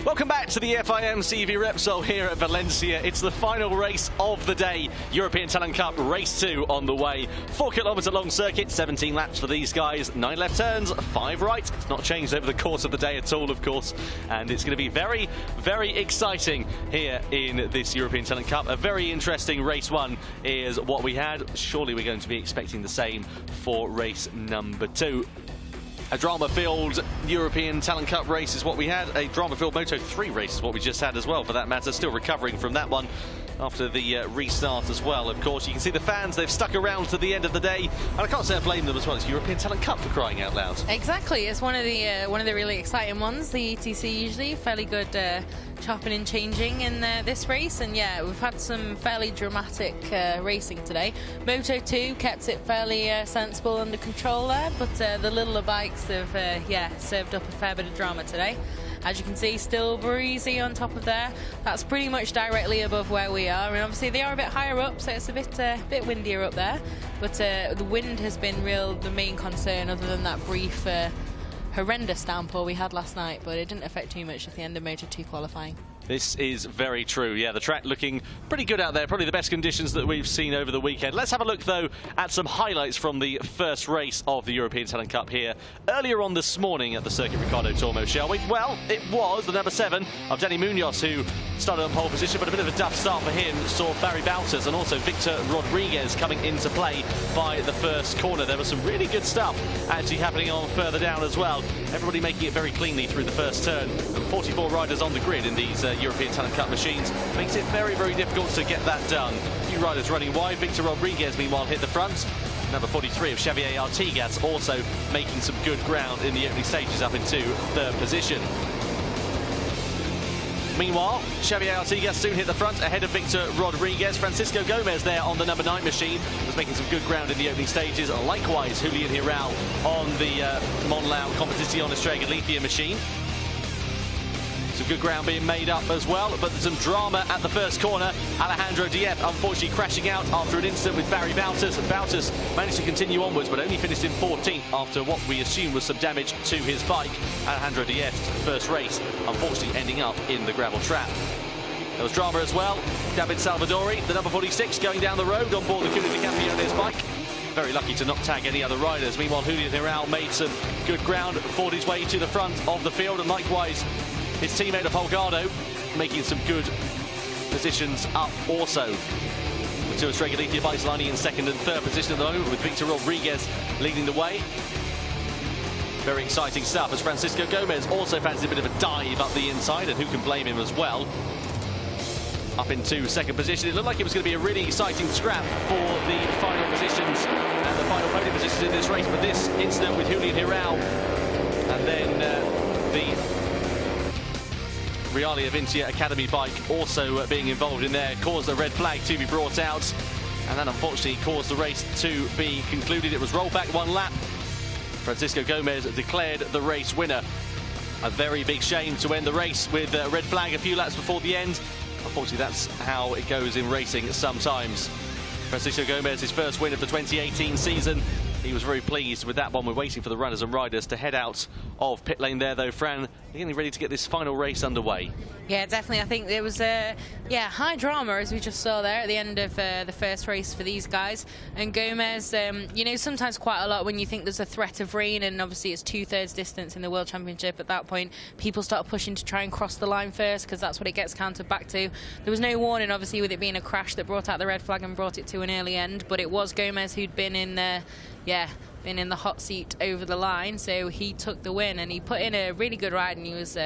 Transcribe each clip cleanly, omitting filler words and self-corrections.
Welcome back to the FIM CEV Repsol here at Valencia. It's the final race of the day. European Talent Cup Race 2 on the way. 4-kilometre long circuit, 17 laps for these guys, 9 left turns, 5 right. It's not changed over the course of the day at all, of course. And it's going to be very, very exciting here in this European Talent Cup. A very interesting race 1 is what we had. Surely we're going to be expecting the same for race number 2. A drama-filled European Talent Cup race is what we had. A drama-filled Moto3 race is what we just had as well, for that matter. Still recovering from that one after the restart as well. Of course, you can see the fans, they've stuck around to the end of the day. And I can't say I blame them as well. It's European Talent Cup, for crying out loud. Exactly. It's one of the really exciting ones. The ETC usually fairly good chopping and changing in this race. And yeah, we've had some fairly dramatic racing today. Moto2 kept it fairly sensible under control there, but the littler bikes have served up a fair bit of drama today. As you can see, still breezy on top of there. That's pretty much directly above where we are. And obviously they are a bit higher up, so it's a bit windier up there. But the wind has been the main concern, other than that brief horrendous downpour we had last night. But it didn't affect too much at the end of Moto2 qualifying. This is very true. Yeah, the track looking pretty good out there. Probably the best conditions that we've seen over the weekend. Let's have a look, though, at some highlights from the first race of the European Talent Cup here earlier on this morning at the circuit Ricardo Tormo, shall we? Well, it was the number 7 of Danny Munoz who started on pole position, but a bit of a duff start for him. Saw Barry Bouters and also Victor Rodriguez coming into play by the first corner. There was some really good stuff actually happening on further down as well. Everybody making it very cleanly through the first turn. And 44 riders on the grid in these European Talent Cup machines makes it very, very difficult to get that done. A few riders running wide. Victor Rodriguez, meanwhile, hit the front. Number 43 of Xavier Artigas also making some good ground in the opening stages up into 3rd position. Meanwhile, Xavier Artigas soon hit the front ahead of Victor Rodriguez. Francisco Gmez there on the number 9 machine was making some good ground in the opening stages. Likewise, Julian Hirao on the Monlau Competición Estrella Galicia machine. Some good ground being made up as well, but there's some drama at the first corner. Alejandro Diep unfortunately crashing out after an incident with Barry Bouters. Bouters managed to continue onwards, but only finished in 14th after what we assume was some damage to his bike. Alejandro Diep's first race, unfortunately ending up in the gravel trap. There was drama as well. David Salvadori, the number 46, going down the road on board the Cunha de Campiones bike. Very lucky to not tag any other riders. Meanwhile, Julian Hirao made some good ground, fought his way to the front of the field, and likewise his teammate of Holgado making some good positions up also. The two Estrella Galicia bikes lining in 2nd and 3rd position at the moment, with Victor Rodriguez leading the way. Very exciting stuff, as Francisco Gmez also fancies a bit of a dive up the inside, and who can blame him as well. Up into 2nd position. It looked like it was going to be a really exciting scrap for the final positions and the final podium positions in this race, but this incident with Julian Hirao and then the Realia Vincia Academy bike also being involved in there caused a red flag to be brought out, and that unfortunately caused the race to be concluded. It was rolled back 1 lap. Francisco Gmez declared the race winner. A very big shame to end the race with a red flag a few laps before the end. Unfortunately, that's how it goes in racing sometimes. Francisco Gmez, his first win of the 2018 season. He was very pleased with that one. We're waiting for the runners and riders to head out of pit lane there, though. Fran, getting ready to get this final race underway. Yeah, definitely. I think there was high drama, as we just saw there at the end of the first race for these guys. And Gmez, you know, sometimes quite a lot when you think there's a threat of rain, and obviously it's 2/3 distance in the World Championship. At that point, people start pushing to try and cross the line first, because that's what it gets counted back to. There was no warning, obviously, with it being a crash that brought out the red flag and brought it to an early end, but it was Gmez who'd been in been in the hot seat over the line, so he took the win, and he put in a really good ride, and he was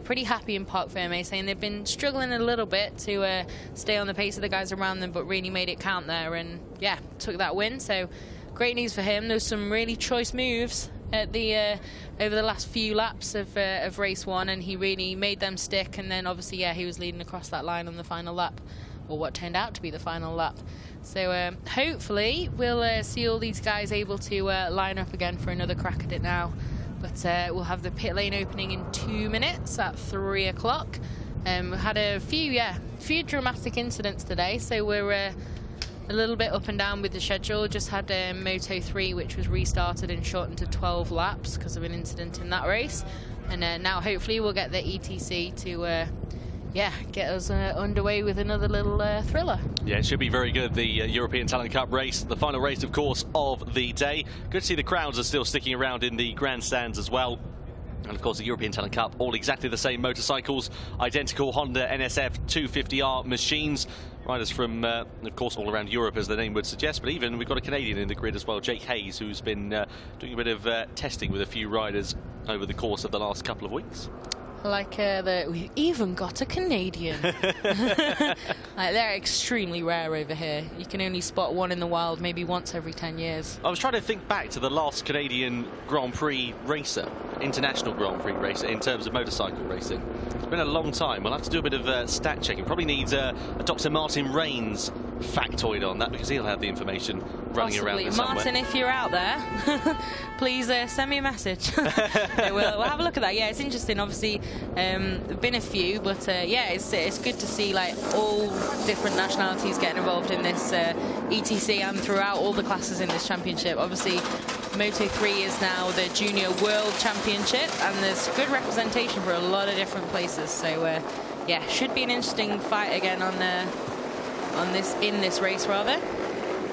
pretty happy in Parc Fermé, saying they've been struggling a little bit to stay on the pace of the guys around them, but really made it count there, and yeah, took that win. So great news for him. There's some really choice moves at the over the last few laps of race 1, and he really made them stick, and then obviously he was leading across that line on the final lap, or what turned out to be the final lap. So hopefully we'll see all these guys able to line up again for another crack at it now. But we'll have the pit lane opening in 2 minutes at 3 o'clock. We had a few dramatic incidents today, so we're a little bit up and down with the schedule. Just had Moto 3, which was restarted and shortened to 12 laps because of an incident in that race. And now hopefully we'll get the ETC to get us underway with another little thriller. Yeah, it should be very good, the European Talent Cup race, the final race, of course, of the day. Good to see the crowds are still sticking around in the grandstands as well. And of course, the European Talent Cup, all exactly the same motorcycles, identical Honda NSF 250R machines. Riders from, of course, all around Europe, as the name would suggest, but even we've got a Canadian in the grid as well, Jake Hayes, who's been doing a bit of testing with a few riders over the course of the last couple of weeks. Like we've even got a Canadian. Like, they're extremely rare over here. You can only spot one in the wild maybe once every 10 years. I was trying to think back to the last Canadian Grand Prix racer, international Grand Prix racer, in terms of motorcycle racing. It's been a long time. We'll have to do a bit of stat checking. Probably needs a Dr. Martin Rains factoid on that, because he'll have the information running around there somewhere. Martin, if you're out there, please send me a message. we'll have a look at that. Yeah, it's interesting. Obviously, there've been a few, but yeah, it's good to see like all different nationalities getting involved in this ETC and throughout all the classes in this championship. Obviously, Moto 3 is now the Junior World Championship, and there's good representation for a lot of different places. So yeah, should be an interesting fight again in this race rather.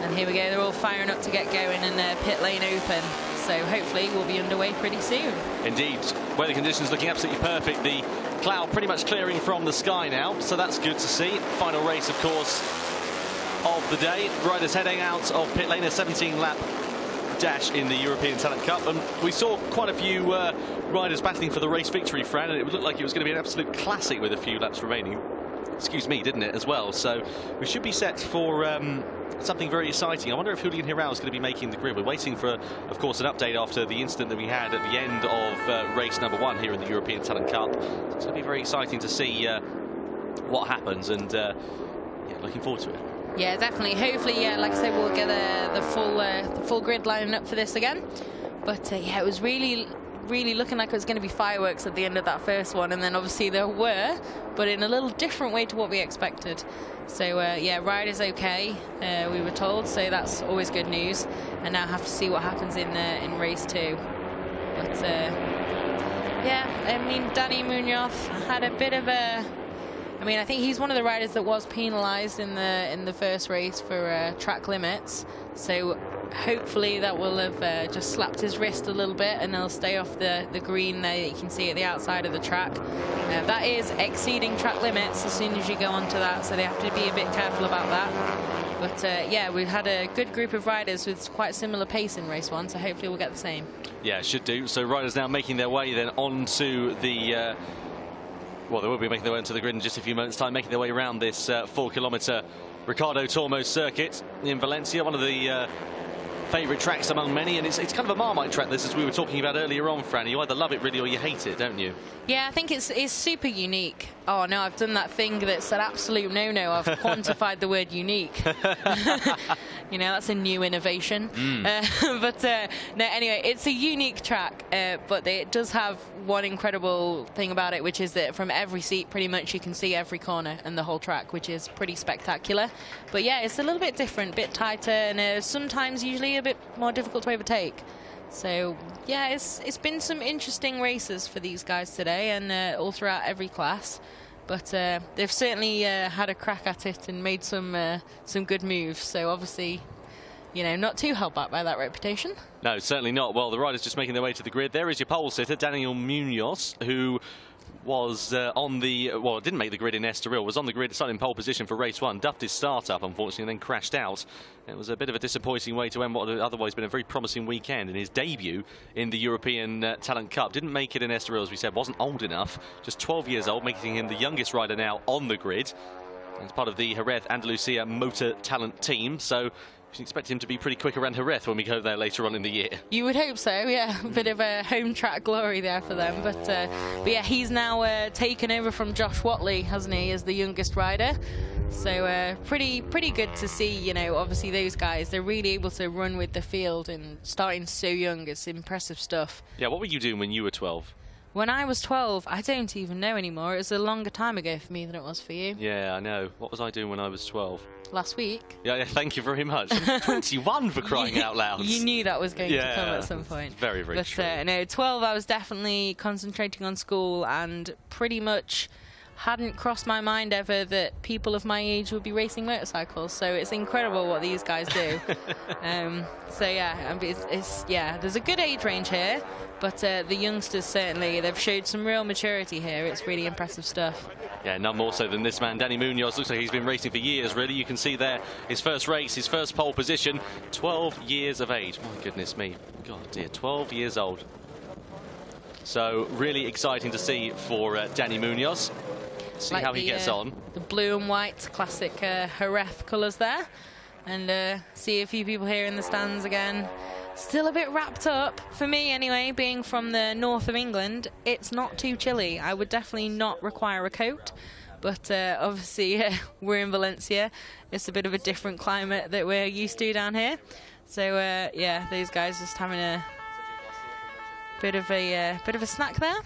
And here we go, they're all firing up to get going, and pit lane open. So hopefully we'll be underway pretty soon. Indeed, weather conditions looking absolutely perfect. The cloud pretty much clearing from the sky now, so that's good to see. Final race, of course, of the day. Riders heading out of pit lane, a 17-lap dash in the European Talent Cup, and we saw quite a few riders battling for the race victory, Fran, and it looked like it was going to be an absolute classic with a few laps remaining. Excuse me, didn't it, as well? So we should be set for something very exciting. I wonder if Julian Hirao is going to be making the grid. We're waiting for, of course, an update after the incident that we had at the end of race number 1 here in the European Talent Cup. So it's going to be very exciting to see what happens, and yeah, looking forward to it. Yeah, definitely. Hopefully, yeah, like I said, we'll get the full grid lining up for this again. But yeah, it was really looking like it was going to be fireworks at the end of that first one, and then obviously there were, but in a little different way to what we expected. So yeah, ride is okay, we were told, so that's always good news. And now have to see what happens in race 2. But yeah, I mean, Danny Munoz had a bit of a, I mean, I think he's one of the riders that was penalised in the first race for track limits. So hopefully that will have just slapped his wrist a little bit, and he'll stay off the green there that you can see at the outside of the track. That is exceeding track limits as soon as you go onto that, so they have to be a bit careful about that. But yeah, we've had a good group of riders with quite similar pace in race 1, so hopefully we'll get the same. Yeah, it should do. So riders now making their way then onto the well, they will be making their way onto the grid in just a few moments' time, making their way around this 4-kilometre Ricardo Tormo circuit in Valencia, one of the favourite tracks among many, and it's kind of a Marmite track, this, as we were talking about earlier on, Fran. You either love it really or you hate it, don't you? Yeah, I think it's super unique. Oh no, I've done that thing that's an absolute no-no. I've quantified the word unique. You know, that's a new innovation. But no, anyway, it's a unique track, but it does have one incredible thing about it, which is that from every seat pretty much you can see every corner and the whole track, which is pretty spectacular. But yeah, it's a little bit different, a bit tighter, and sometimes usually a bit more difficult to overtake. So yeah, it's been some interesting races for these guys today, and all throughout every class. But they've certainly had a crack at it and made some good moves. So obviously, you know, not too held back by that reputation. No, certainly not. Well, the riders just making their way to the grid. There is your pole sitter, Daniel Munoz, who was on the, well, didn't make the grid in Estoril, was on the grid, starting pole position for race 1, duffed his start up, unfortunately, and then crashed out. It was a bit of a disappointing way to end what had otherwise been a very promising weekend, and his debut in the European Talent Cup. Didn't make it in Estoril, as we said, wasn't old enough, just 12 years old, making him the youngest rider now on the grid. It's part of the Jerez Andalusia Motor Talent team, so you can expect him to be pretty quick around Jerez when we go there later on in the year. You would hope so, yeah. A bit of a home track glory there for them. But yeah, he's now taken over from Josh Watley, hasn't he, as the youngest rider. So pretty good to see, you know, obviously those guys, they're really able to run with the field, and starting so young, it's impressive stuff. Yeah, what were you doing when you were 12? When I was 12, I don't even know anymore. It was a longer time ago for me than it was for you. Yeah, I know. What was I doing when I was 12? Last week. Yeah, thank you very much. 21 for crying out loud. You knew that was going to come at some point. Very, very true. No, 12, I was definitely concentrating on school and pretty much hadn't crossed my mind ever that people of my age would be racing motorcycles. So it's incredible what these guys do. So yeah, there's a good age range here, but the youngsters certainly, they've showed some real maturity here. It's really impressive stuff. Yeah, none more so than this man, Danny Munoz. Looks like he's been racing for years, really. You can see there his first race, his first pole position, 12 years of age. My goodness me. God dear, 12 years old. So really exciting to see for Danny Munoz. See like how he gets on. The blue and white classic Jerez colours there. And see a few people here in the stands again. Still a bit wrapped up, for me anyway, being from the north of England. It's not too chilly. I would definitely not require a coat. But obviously we're in Valencia. It's a bit of a different climate that we're used to down here. So yeah, these guys just having a bit of a snack there.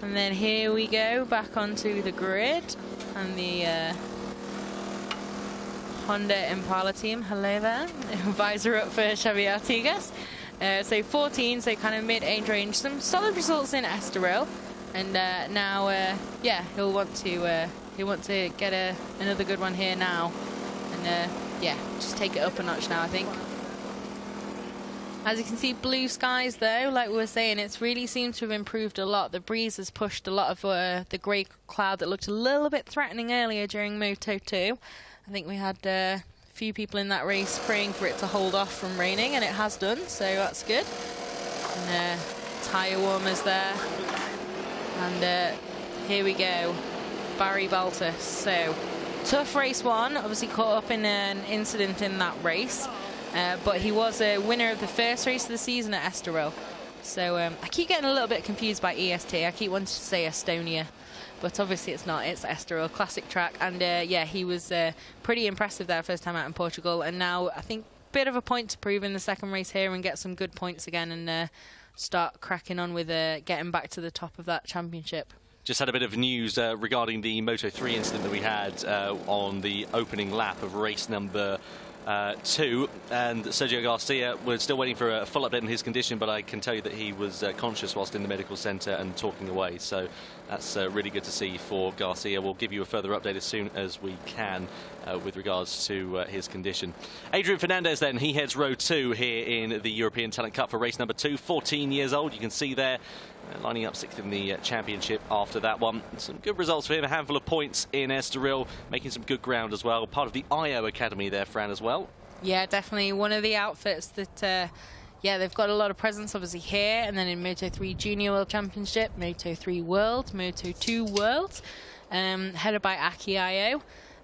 And then here we go, back onto the grid. And the Honda Impala team, hello there. Visor up for Xavier Artigas. So 14, so kind of mid-age range. Some solid results in Estoril. And now, yeah, he'll want to get another good one here now. And yeah, just take it up a notch now, I think. As you can see, blue skies though, like we were saying, it's really seemed to have improved a lot. The breeze has pushed a lot of the grey cloud that looked a little bit threatening earlier during Moto 2. I think we had a few people in that race praying for it to hold off from raining, and it has done, so that's good. And tyre warmers there. And here we go, Barry Baltus. So, tough race one, obviously caught up in an incident in that race. But he was a winner of the first race of the season at Estoril. So I keep getting a little bit confused by EST. I keep wanting to say Estonia, but obviously it's not. It's Estoril, classic track. And yeah, he was pretty impressive there first time out in Portugal. And now I think a bit of a point to prove in the second race here and get some good points again and start cracking on with getting back to the top of that championship. Just had a bit of news regarding the Moto 3 incident that we had on the opening lap of race number 2, and Sergio Garcia, we're still waiting for a full update on his condition, but I can tell you that he was conscious whilst in the medical centre and talking away, so that's really good to see for Garcia. We'll give you a further update as soon as we can with regards to his condition. Adrian Fernandez then, he heads row 2 here in the European Talent Cup for race number 2, 14 years old. You can see there lining up 6th in the championship after that one. Some good results for him, a handful of points in Estoril, making some good ground as well. Part of the IO Academy there, Fran, as well. Yeah, definitely one of the outfits that, yeah, they've got a lot of presence obviously here, and then in Moto 3 Junior World Championship, Moto 3 World, Moto 2 World, headed by Aki IO.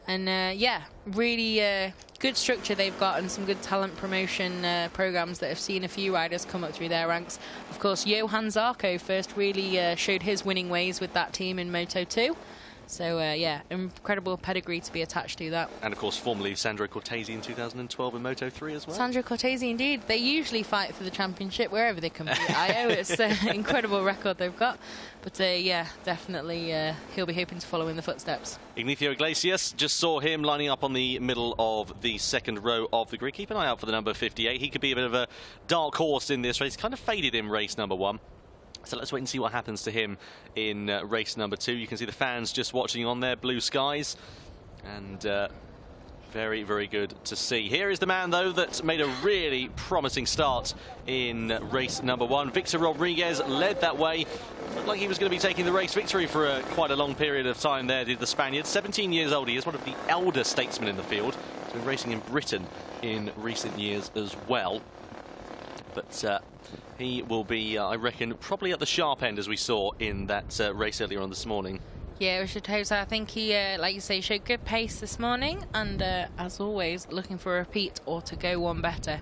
And yeah, really good structure they've got and some good talent promotion programs that have seen a few riders come up through their ranks. Of course, Johan Zarco first really showed his winning ways with that team in Moto 2. So yeah, incredible pedigree to be attached to that. And of course, formerly Sandro Cortese in 2012 in Moto 3 as well. Sandro Cortese, indeed. They usually fight for the championship wherever they compete. IO, it's an incredible record they've got. But yeah, definitely he'll be hoping to follow in the footsteps. Ignacio Iglesias, just saw him lining up on the middle of the second row of the grid. Keep an eye out for the number 58. He could be a bit of a dark horse in this race. Kind of faded in race number 1. So let's wait and see what happens to him in race number 2. You can see the fans just watching on there, blue skies. And very, very good to see. Here is the man, though, that made a really promising start in race number 1. Victor Rodriguez led that way. Looked like he was going to be taking the race victory for quite a long period of time there, did the Spaniard. 17 years old, he is one of the elder statesmen in the field. He's been racing in Britain in recent years as well. But he will be, I reckon, probably at the sharp end, as we saw in that race earlier on this morning. Yeah, we should hope so. I think he, like you say, showed good pace this morning, and as always, looking for a repeat or to go one better.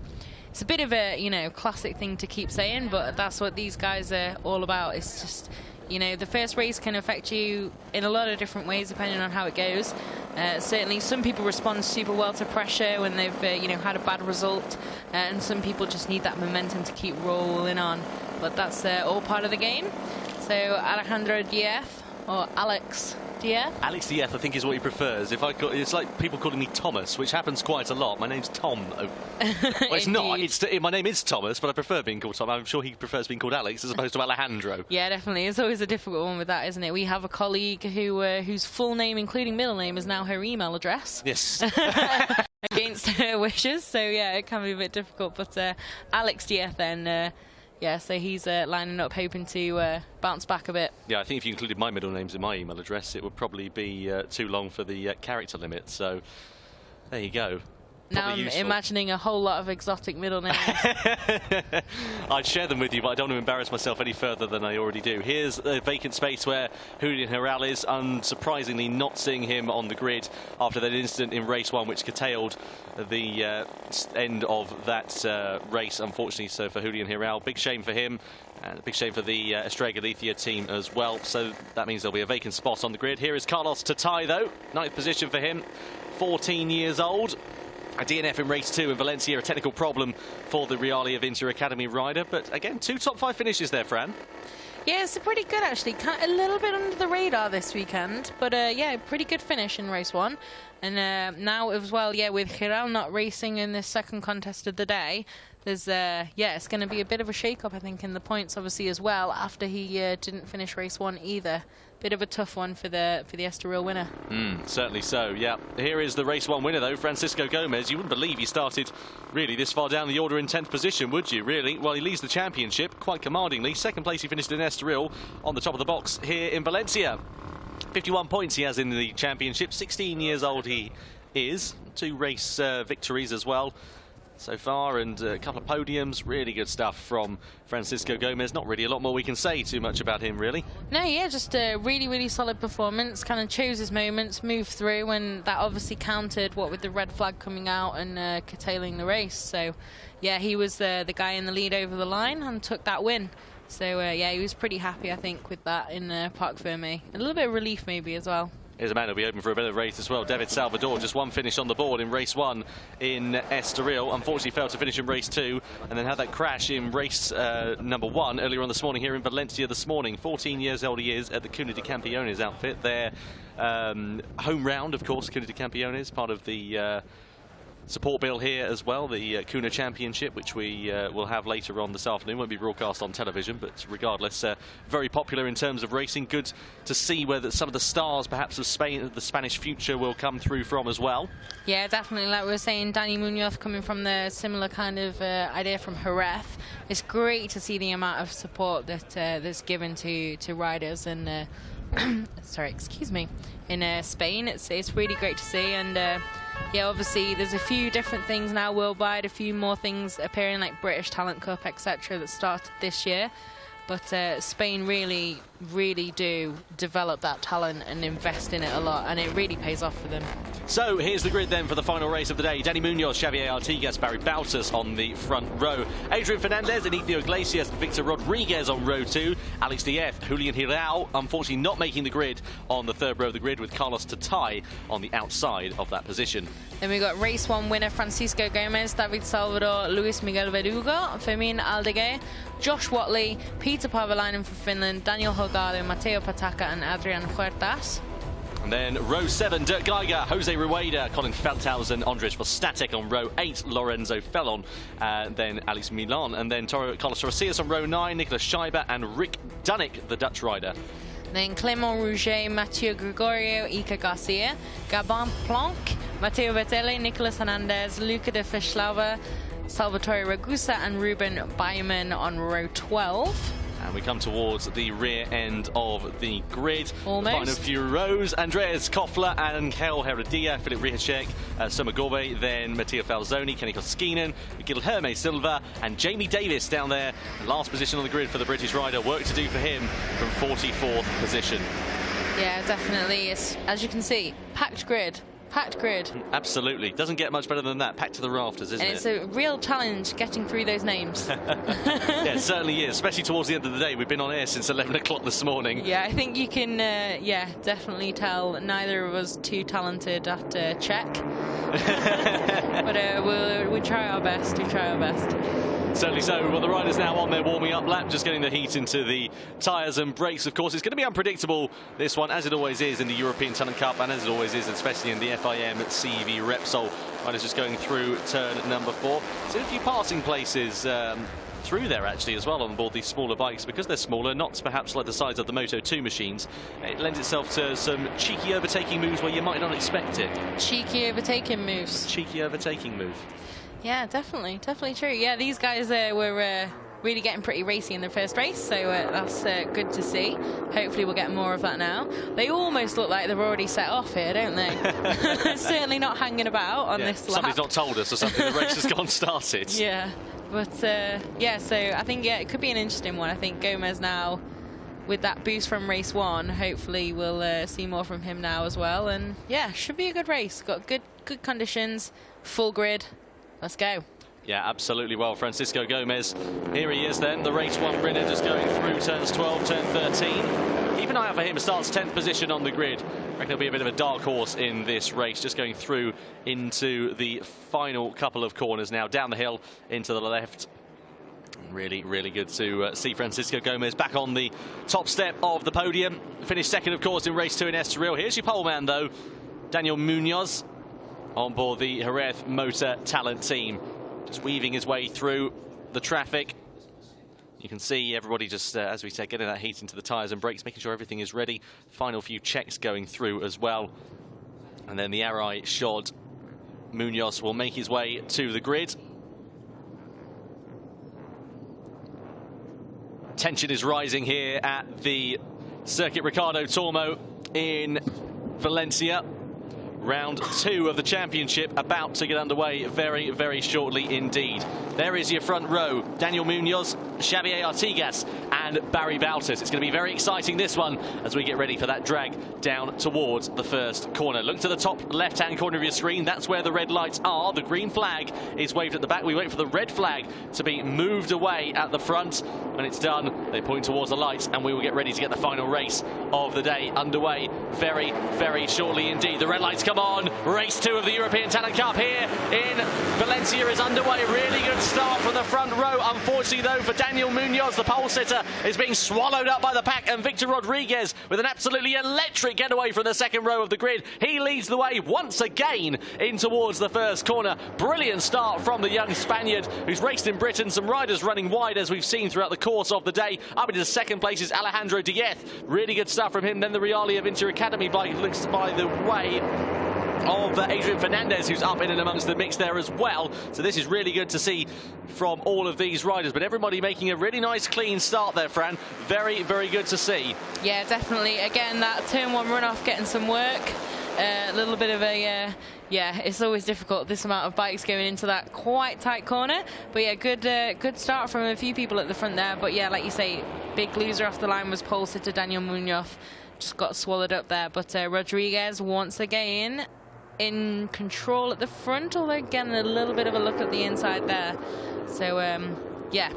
It's a bit of a, you know, classic thing to keep saying, but that's what these guys are all about. It's just, you know, the first race can affect you in a lot of different ways depending on how it goes. Certainly, some people respond super well to pressure when they've, you know, had a bad result, and some people just need that momentum to keep rolling on. But that's all part of the game. So Alejandro Diaz, or Alex Diaz. Alex Diaz, I think, is what he prefers. It's like people calling me Thomas, which happens quite a lot. My name's Tom. Well, it's not. My name is Thomas, but I prefer being called Tom. I'm sure he prefers being called Alex as opposed to Alejandro. Yeah, definitely. It's always a difficult one with that, isn't it? We have a colleague whose full name, including middle name, is now her email address. Yes. Against her wishes. So yeah, it can be a bit difficult. But Alex Diaz then. Yeah, so he's lining up, hoping to bounce back a bit. Yeah, I think if you included my middle names in my email address, it would probably be too long for the character limit. So there you go. Now I'm imagining a whole lot of exotic middle names. I'd share them with you, but I don't want to embarrass myself any further than I already do. Here's a vacant space where Julian Herral is. Unsurprisingly, not seeing him on the grid after that incident in race 1, which curtailed the end of that race, unfortunately. So for Julian Herral, big shame for him. And a big shame for the Estrella Galicia team as well. So that means there'll be a vacant spot on the grid. Here is Carlos Tatai, though. 9th position for him. 14 years old. A DNF in race 2 in Valencia, a technical problem for the Reale of Inter Academy rider. But again, 2 top 5 finishes there, Fran. Yeah, it's pretty good, actually. A little bit under the radar this weekend. But yeah, pretty good finish in race 1. And now as well, yeah, with Herral not racing in this second contest of the day, there's yeah, it's going to be a bit of a shake-up, I think, in the points, obviously, as well, after he didn't finish race 1 either. Bit of a tough one for the Estoril winner. Certainly so, yeah. Here is the race 1 winner, though, Francisco Gmez. You wouldn't believe he started really this far down the order in 10th position, would you, really? Well, he leads the championship quite commandingly. Second place he finished in Estoril, on the top of the box here in Valencia. 51 points he has in the championship. 16 years old he is. 2 race victories as well so far, and a couple of podiums. Really good stuff from Francisco Gmez. Not really a lot more we can say too much about him, really. No, yeah, just a really, really solid performance. Kind of chose his moments, moved through, and that obviously countered, what with the red flag coming out and curtailing the race. So, yeah, he was the guy in the lead over the line and took that win. So, yeah, he was pretty happy, I think, with that in Parc Fermé. A little bit of relief, maybe, as well. Here's a man who'll be open for a better race as well. David Salvador, just 1 finish on the board in race 1 in Estoril. Unfortunately failed to finish in race 2 and then had that crash in race number 1 earlier on this morning here in Valencia this morning. 14 years old he is at the Cuna de Campeones outfit. Their home round, of course, Cuna de Campeones, part of the support bill here as well, the Cuna Championship, which we will have later on this afternoon. Won't be broadcast on television, but regardless, very popular in terms of racing. Good to see where some of the stars, perhaps, of Spain, the Spanish future will come through from as well. Yeah, definitely. Like we were saying, Dani Munoz coming from the similar kind of idea from Jerez. It's great to see the amount of support that that's given to riders and sorry, excuse me, in Spain. It's really great to see. And yeah, obviously there's a few different things now worldwide, a few more things appearing, like British Talent Cup, etc., that started this year. But Spain really, really do develop that talent and invest in it a lot, and it really pays off for them. So here's the grid then for the final race of the day. Dani Munoz, Xavier Artigas, Barry Bautas on the front row. Adrian Fernandez, Ignacio Iglesias, Victor Rodriguez on row 2. Alex Diaz, Julian Herral, unfortunately not making the grid on the 3rd row of the grid, with Carlos Tatai on the outside of that position. Then we got race 1 winner Francisco Gmez, David Salvador, Luis Miguel Verdugo, Fermin Aldeguer, Josh Watley, Peter Pavalainen for Finland, Daniel Holgado, Matteo Patacca and Adrian Huertas. And then row 7, Dirk Geiger, Jose Rueda, Colin Feldhausen, Andres Vostatek on row 8, Lorenzo Fellon, then Alex Milan, and then Carlos Torresias on row 9, Nicolas Scheiber and Rick Dunnick, the Dutch rider. Then Clément Rouget, Mathieu Gregorio, Iker Garcia, Gabin Planck, Matteo Vettel, Nicolas Hernandez, Luca de Fischlauer, Salvatore Ragusa and Ruben Byman on row 12. And we come towards the rear end of the grid. Almost. The final few rows. Andreas Koffler, Angel Heredia, Philip Rihacek, Somagorbe, then Matteo Falzoni, Kenny Koskinen, Guilherme Silva, and Jamie Davis down there. Last position on the grid for the British rider. Work to do for him from 44th position. Yeah, definitely. It's, as you can see, packed grid. Packed grid. Absolutely. Doesn't get much better than that. Packed to the rafters, isn't it? And it's a real challenge getting through those names. Yeah, it certainly is. Especially towards the end of the day. We've been on air since 11 o'clock this morning. Yeah, I think you can, yeah, definitely tell neither of us too talented at Czech. But we try our best. We try our best. Certainly so. Well, the riders now on their warming up lap, just getting the heat into the tyres and brakes. Of course, it's going to be unpredictable, this one, as it always is in the European Talent Cup, and as it always is, especially in the FIM CEV Repsol. Riders just going through turn number 4. Seen a few passing places through there actually as well on board these smaller bikes, because they're smaller, not perhaps like the size of the Moto2 machines. It lends itself to some cheeky overtaking moves where you might not expect it. Cheeky overtaking moves. Cheeky overtaking move. Yeah, definitely true. Yeah, these guys were really getting pretty racy in the first race, so that's good to see. Hopefully we'll get more of that now. They almost look like they're already set off here, don't they? Certainly not hanging about on this lap. Somebody's not told us or something. The race has gone started. Yeah, but yeah, so I think it could be an interesting one. I think Gmez now, with that boost from race 1, hopefully we'll see more from him now as well. And yeah, should be a good race. Got good conditions, full grid. Let's go. Yeah, absolutely. Well, Francisco Gmez, here he is then, the race 1 winner, just going through turns 12, turn 13. Keep an eye out for him. Starts 10th position on the grid. I reckon he'll be a bit of a dark horse in this race, just going through into the final couple of corners now, down the hill into the left. Really, really good to see Francisco Gmez back on the top step of the podium. Finished second, of course, in race 2 in Estoril. Here's your pole man, though, Daniel Munoz, on board the Jerez Motor Talent team. Just weaving his way through the traffic. You can see everybody just, as we said, getting that heat into the tyres and brakes, making sure everything is ready. Final few checks going through as well. And then the Arai shod Munoz will make his way to the grid. Tension is rising here at the Circuit Ricardo Tormo in Valencia. Round 2 of the championship about to get underway very, very shortly indeed. There is your front row. Daniel Munoz, Xavier Artigas and Barry Bautas. It's going to be very exciting, this one, as we get ready for that drag down towards the first corner. Look to the top left-hand corner of your screen. That's where the red lights are. The green flag is waved at the back. We wait for the red flag to be moved away at the front. When it's done, they point towards the lights, and we will get ready to get the final race of the day underway very, very shortly indeed. The red lights come on. Race 2 of the European Talent Cup here in Valencia is underway. Really good start from the front row. Unfortunately, though, for Daniel Munoz, the pole sitter is being swallowed up by the pack, and Victor Rodriguez with an absolutely electric getaway from the second row of the grid. He leads the way once again in towards the first corner. Brilliant start from the young Spaniard who's raced in Britain. Some riders running wide, as we've seen throughout the course of the day. Up into second place is Alejandro Diez. Really good stuff from him. Then the Realia Vinter Academy bike looks by the way of Adrian Fernandez, who's up in and amongst the mix there as well. So this is really good to see from all of these riders, but everybody making a really nice clean start there, Fran. Very, very good to see. Yeah, definitely. Again, that turn 1 runoff getting some work. A little bit of a yeah, it's always difficult, this amount of bikes going into that quite tight corner. But yeah, good start from a few people at the front there. But yeah, like you say, big loser off the line was pole sitter Daniel Munoz. Just got swallowed up there. But Rodriguez once again in control at the front, although again a little bit of a look at the inside there. So yeah,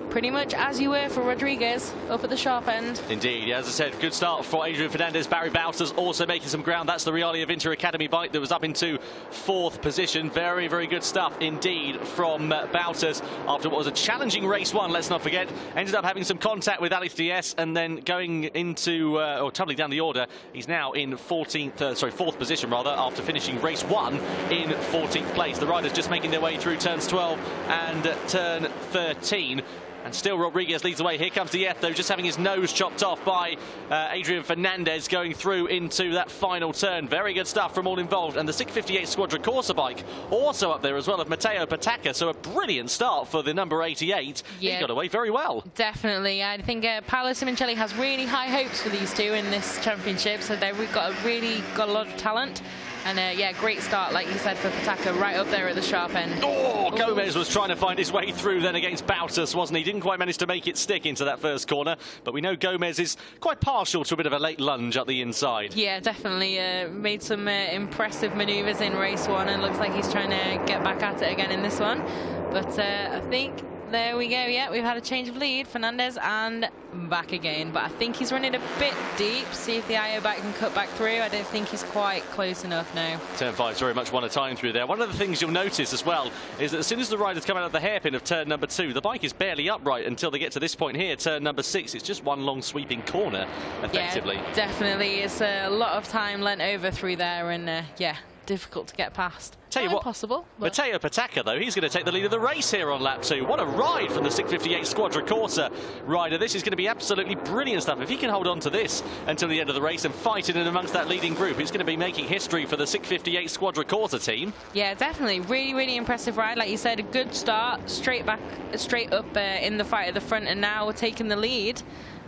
pretty much as you were for Rodriguez, up at the sharp end. Indeed, yeah, as I said, good start for Adrian Fernandez. Barry Bautas also making some ground. That's the Realia Vinter Academy bike that was up into 4th position. Very, very good stuff indeed from Bautas after what was a challenging race 1, let's not forget. Ended up having some contact with Alex Diaz and then going into, or tumbling down the order. He's now in 4th position rather, after finishing race 1 in 14th place. The riders just making their way through turns 12 and turn 13. And still Rodriguez leads the way. Here comes Diez, though, just having his nose chopped off by Adrian Fernandez going through into that final turn. Very good stuff from all involved. And the 658 Squadra Corsa bike also up there as well of Matteo Patacca. So a brilliant start for the number 88. Yeah, he got away very well. Definitely. I think Paolo Simoncelli has really high hopes for these two in this championship. So we've got a lot of talent. And yeah, great start, like you said, for Patacca, right up there at the sharp end. Oh, Gmez was trying to find his way through then against Bautas, wasn't he? Didn't quite manage to make it stick into that first corner. But we know Gmez is quite partial to a bit of a late lunge at the inside. Yeah, definitely. Made some impressive manoeuvres in race 1, and looks like he's trying to get back at it again in this one. But I think there we go. Yeah, we've had a change of lead. Fernandez and back again. But I think he's running a bit deep. See if the IO back can cut back through. I don't think he's quite close enough now. Turn 5's very much one at a time through there. One of the things you'll notice as well is that as soon as the riders come out of the hairpin of turn number 2, the bike is barely upright until they get to this point here, turn number 6. It's just one long sweeping corner, effectively. Yeah, definitely. It's a lot of time lent over through there, and yeah, difficult to get past. Tell you what, possible. Matteo Patacca, though, he's going to take the lead of the race here on lap 2. What a ride from the 658 Quadricorsa rider. This is going to be absolutely brilliant stuff. If he can hold on to this until the end of the race and fight in and amongst that leading group, he's going to be making history for the 658 Quadricorsa team. Yeah, definitely. Really, really impressive ride. Like you said, a good start, straight up in the fight at the front, and now we're taking the lead.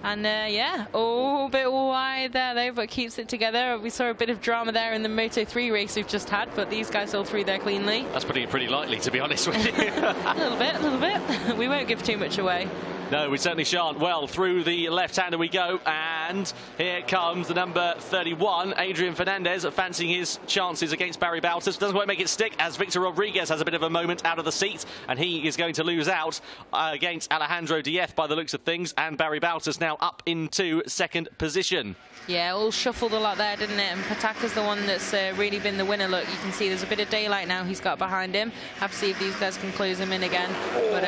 And yeah, a bit wide there though, but keeps it together. We saw a bit of drama there in the Moto3 race we've just had, but these guys all through there cleanly. That's putting it pretty lightly, to be honest with you. A little bit. We won't give too much away. No, we certainly shan't. Well, through the left-hander we go, and here comes the number 31, Adrian Fernandez, fancying his chances against Barry Baltus. Doesn't quite make it stick, as Victor Rodriguez has a bit of a moment out of the seat, and he is going to lose out against Alejandro Diez by the looks of things, and Barry Baltus now up into second position. Yeah, all shuffled a lot there, didn't it? And Patacca's the one that's really been the winner. Look, you can see there's a bit of daylight now he's got behind him. Have to see if these guys can close him in again. But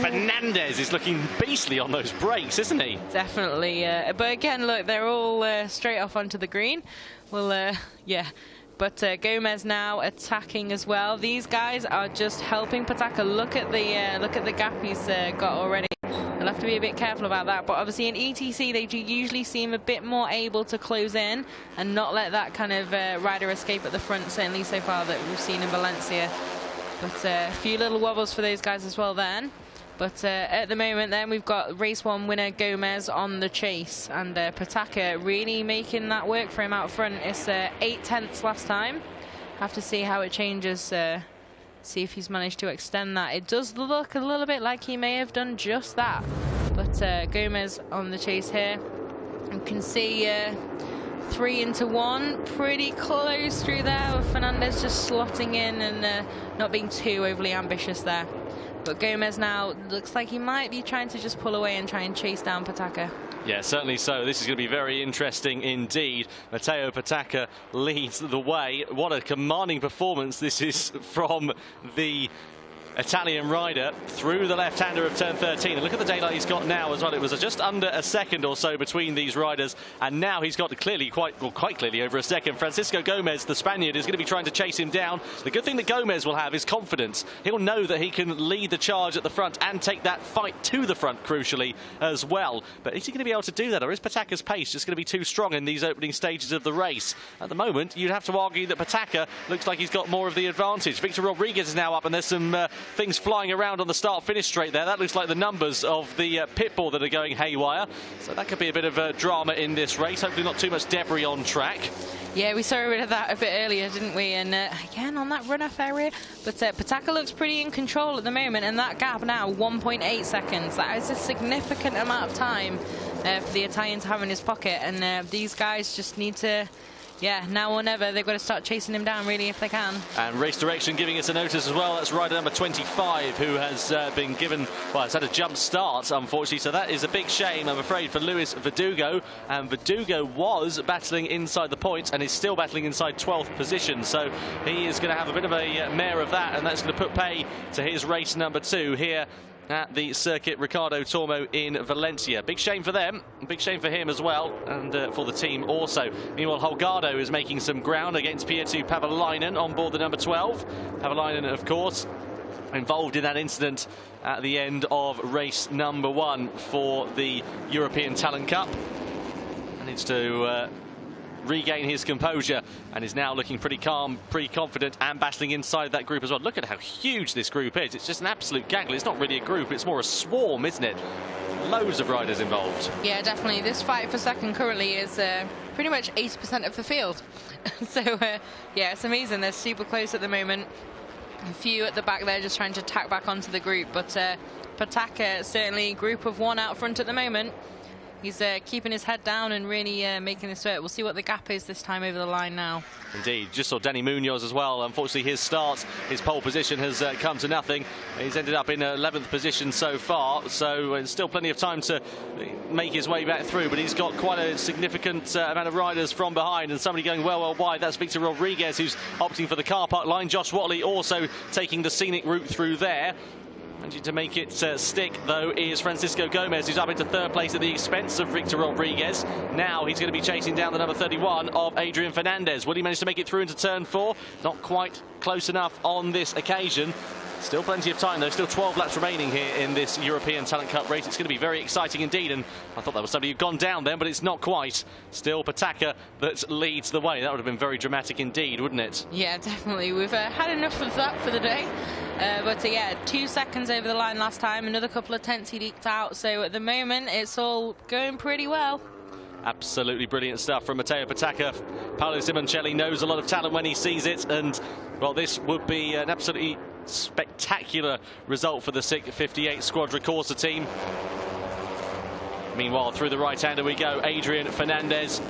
Fernandez is looking beastly on those brakes, isn't he? Definitely. But again, look, they're all straight off onto the green. Well, yeah. But Gmez now attacking as well. These guys are just helping Patacca. Look at the gap he's got already. They'll have to be a bit careful about that. But obviously in ETC, they do usually seem a bit more able to close in and not let that kind of rider escape at the front, certainly so far that we've seen in Valencia. But a few little wobbles for those guys as well then. But at the moment then we've got race 1 winner Gmez on the chase, and Patacca really making that work for him out front. It's 8/10 last time. Have to see how it changes, see if he's managed to extend that. It does look a little bit like he may have done just that. But Gmez on the chase here. You can see 3 into 1, pretty close through there, with Fernandez just slotting in and not being too overly ambitious there. But Gmez now looks like he might be trying to just pull away and try and chase down Patacca. Yeah, certainly so. This is going to be very interesting indeed. Matteo Patacca leads the way. What a commanding performance this is from the Italian rider through the left-hander of turn 13. And look at the daylight he's got now as well. It was just under a second or so between these riders, and now he's got clearly quite clearly over a second. Francisco Gmez, the Spaniard, is going to be trying to chase him down. The good thing that Gmez will have is confidence. He'll know that he can lead the charge at the front and take that fight to the front, crucially, as well. But is he going to be able to do that, or is Patacca's pace just going to be too strong in these opening stages of the race? At the moment, you'd have to argue that Patacca looks like he's got more of the advantage. Victor Rodriguez is now up, and there's some things flying around on the start-finish straight there. That looks like the numbers of the pitbull that are going haywire. So that could be a bit of drama in this race. Hopefully not too much debris on track. Yeah, we saw a bit of that a bit earlier, didn't we? And again, on that run-off area. But Patacca looks pretty in control at the moment. And that gap now, 1.8 seconds. That is a significant amount of time for the Italian to have in his pocket. And these guys just need to... Yeah, now or never, they've got to start chasing him down, really, if they can. And Race Direction giving us a notice as well. That's rider number 25, who has been given, well, has had a jump start, unfortunately. So that is a big shame, I'm afraid, for Luis Verdugo. And Verdugo was battling inside the points and is still battling inside 12th position. So he is going to have a bit of a mare of that, and that's going to put pay to his race number 2 here at the circuit Ricardo Tormo in Valencia. Big shame for them, big shame for him as well, and for the team also. Meanwhile, Holgado is making some ground against Pietro Pavalainen on board the number 12. Pavalainen, of course, involved in that incident at the end of race number 1 for the European Talent Cup. And needs to regain his composure, and is now looking pretty calm, pretty confident, and battling inside that group as well. Look at how huge this group is. It's just an absolute gaggle. It's not really a group, it's more a swarm, isn't it? Loads of riders involved. Yeah, definitely. This fight for second currently is pretty much 80% of the field. So, yeah, it's amazing. They're super close at the moment. A few at the back there just trying to tack back onto the group, but Patacca certainly group of 1 out front at the moment. He's keeping his head down and really making this work. We'll see what the gap is this time over the line now. Indeed, just saw Danny Munoz as well. Unfortunately, his start, his pole position has come to nothing. He's ended up in 11th position so far, so still plenty of time to make his way back through, but he's got quite a significant amount of riders from behind, and somebody going well wide. That's Victor Rodriguez, who's opting for the car park line. Josh Watley also taking the scenic route through there. Managing to make it stick, though, is Francisco Gmez, who's up into third place at the expense of Victor Rodriguez. Now he's going to be chasing down the number 31 of Adrian Fernandez. Will he manage to make it through into turn 4? Not quite close enough on this occasion. Still plenty of time, though. Still 12 laps remaining here in this European Talent Cup race. It's going to be very exciting indeed, and I thought that was somebody who'd gone down then, but it's not quite. Still Pataka that leads the way. That would have been very dramatic indeed, wouldn't it? Yeah, definitely. We've had enough of that for the day. But yeah, 2 seconds over the line last time. Another couple of tenths he eked out. So at the moment, it's all going pretty well. Absolutely brilliant stuff from Matteo Pataka. Paolo Simoncelli knows a lot of talent when he sees it, and well, this would be an absolutely spectacular result for the SICK 58 Squadra Corsa team. Meanwhile, through the right-hander we go, Adrian Fernandez.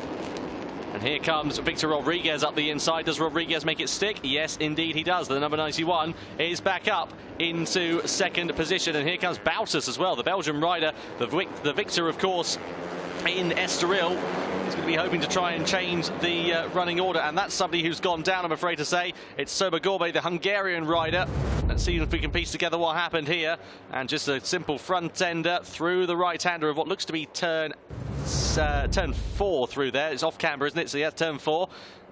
And here comes Victor Rodriguez up the inside. Does Rodriguez make it stick? Yes, indeed he does. The number 91 is back up into second position. And here comes Bautas as well, the Belgian rider, the victor, of course, in Estoril. He's going to be hoping to try and change the running order, and that's somebody who's gone down, I'm afraid to say. It's Soba Gorbe, the Hungarian rider. Let's see if we can piece together what happened here. And just a simple front ender through the right-hander of what looks to be turn 4 through there. It's off camber, isn't it? So yeah, turn 4.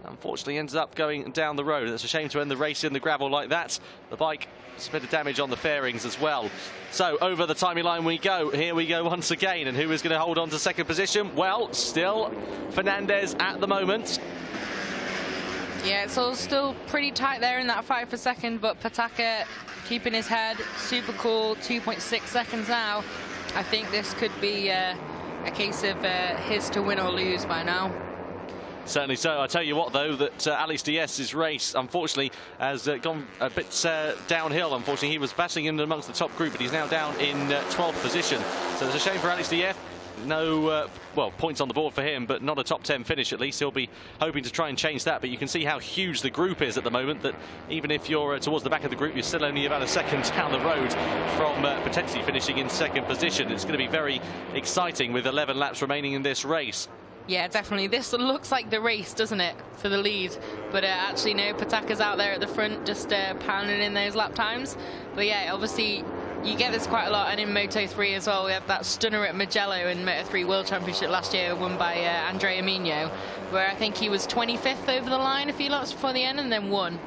Unfortunately ends up going down the road. It's a shame to end the race in the gravel like that. The bike has a bit of damage on the fairings as well. So over the timing line we go. Here we go once again. And who is going to hold on to second position? Well, still Fernandez at the moment. Yeah, it's all still pretty tight there in that fight for second, but Pataka keeping his head, super cool, 2.6 seconds now. I think this could be a case of his to win or lose by now. Certainly so. I tell you what, though, that Alex Diaz's race, unfortunately, has gone a bit downhill. Unfortunately, he was battling in amongst the top group, but he's now down in 12th position. So it's a shame for Alex Diaz. No, well, points on the board for him, but not a top 10 finish at least. He'll be hoping to try and change that, but you can see how huge the group is at the moment, that even if you're towards the back of the group, you're still only about a second down the road from potentially finishing in second position. It's going to be very exciting with 11 laps remaining in this race. Yeah, definitely. This looks like the race, doesn't it, for the lead? But actually, no, Pataka's out there at the front, just pounding in those lap times. But yeah, obviously, you get this quite a lot, and in Moto 3 as well. We had that stunner at Mugello in Moto 3 World Championship last year, won by Andrea Mino, where I think he was 25th over the line a few laps before the end and then won.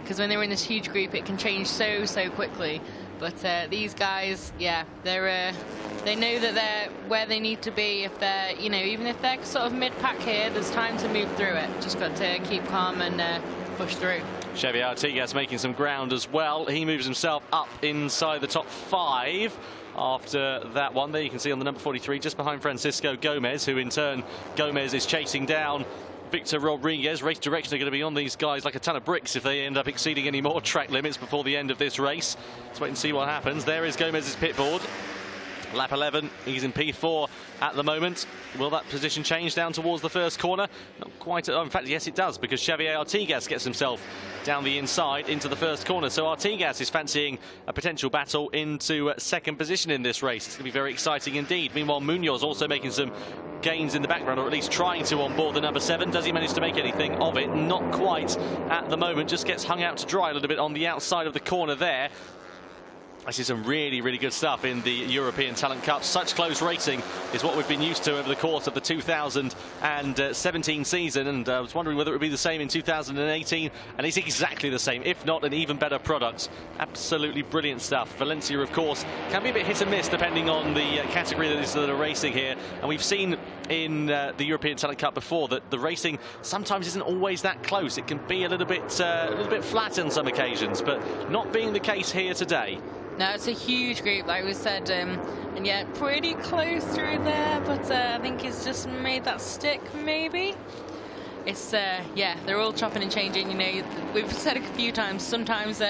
Because when they're in this huge group, it can change so quickly. But these guys, yeah, they know that they're where they need to be. If they're, you know, even if they're sort of mid-pack here, there's time to move through it. Just got to keep calm and push through. Chevy Artigas making some ground as well. He moves himself up inside the top 5 after that one. There you can see on the number 43, just behind Francisco Gmez, who in turn, Gmez is chasing down Victor Rodriguez. Race direction are going to be on these guys like a ton of bricks if they end up exceeding any more track limits before the end of this race. Let's wait and see what happens. There is Gomez's pit board. Lap 11, he's in P4 at the moment. Will that position change down towards the first corner? Not quite. In fact, yes, it does, because Xavier Artigas gets himself down the inside into the first corner. So Artigas is fancying a potential battle into second position in this race. It's going to be very exciting indeed. Meanwhile, Munoz also making some gains in the background, or at least trying to, on board the number 7. Does he manage to make anything of it? Not quite at the moment. Just gets hung out to dry a little bit on the outside of the corner there. I see some really good stuff in the European Talent Cup. Such close racing is what we've been used to over the course of the 2017 season, and I was wondering whether it would be the same in 2018, and it's exactly the same, if not an even better product. Absolutely brilliant stuff. Valencia, of course, can be a bit hit and miss depending on the category that are racing here, and we've seen in the European Talent Cup before that the racing sometimes isn't always that close. It can be a little bit flat on some occasions, but not being the case here today. No, it's a huge group, like we said, and yeah, pretty close through there, but I think he's just made that stick, maybe. It's, yeah, they're all chopping and changing, you know. We've said a few times, sometimes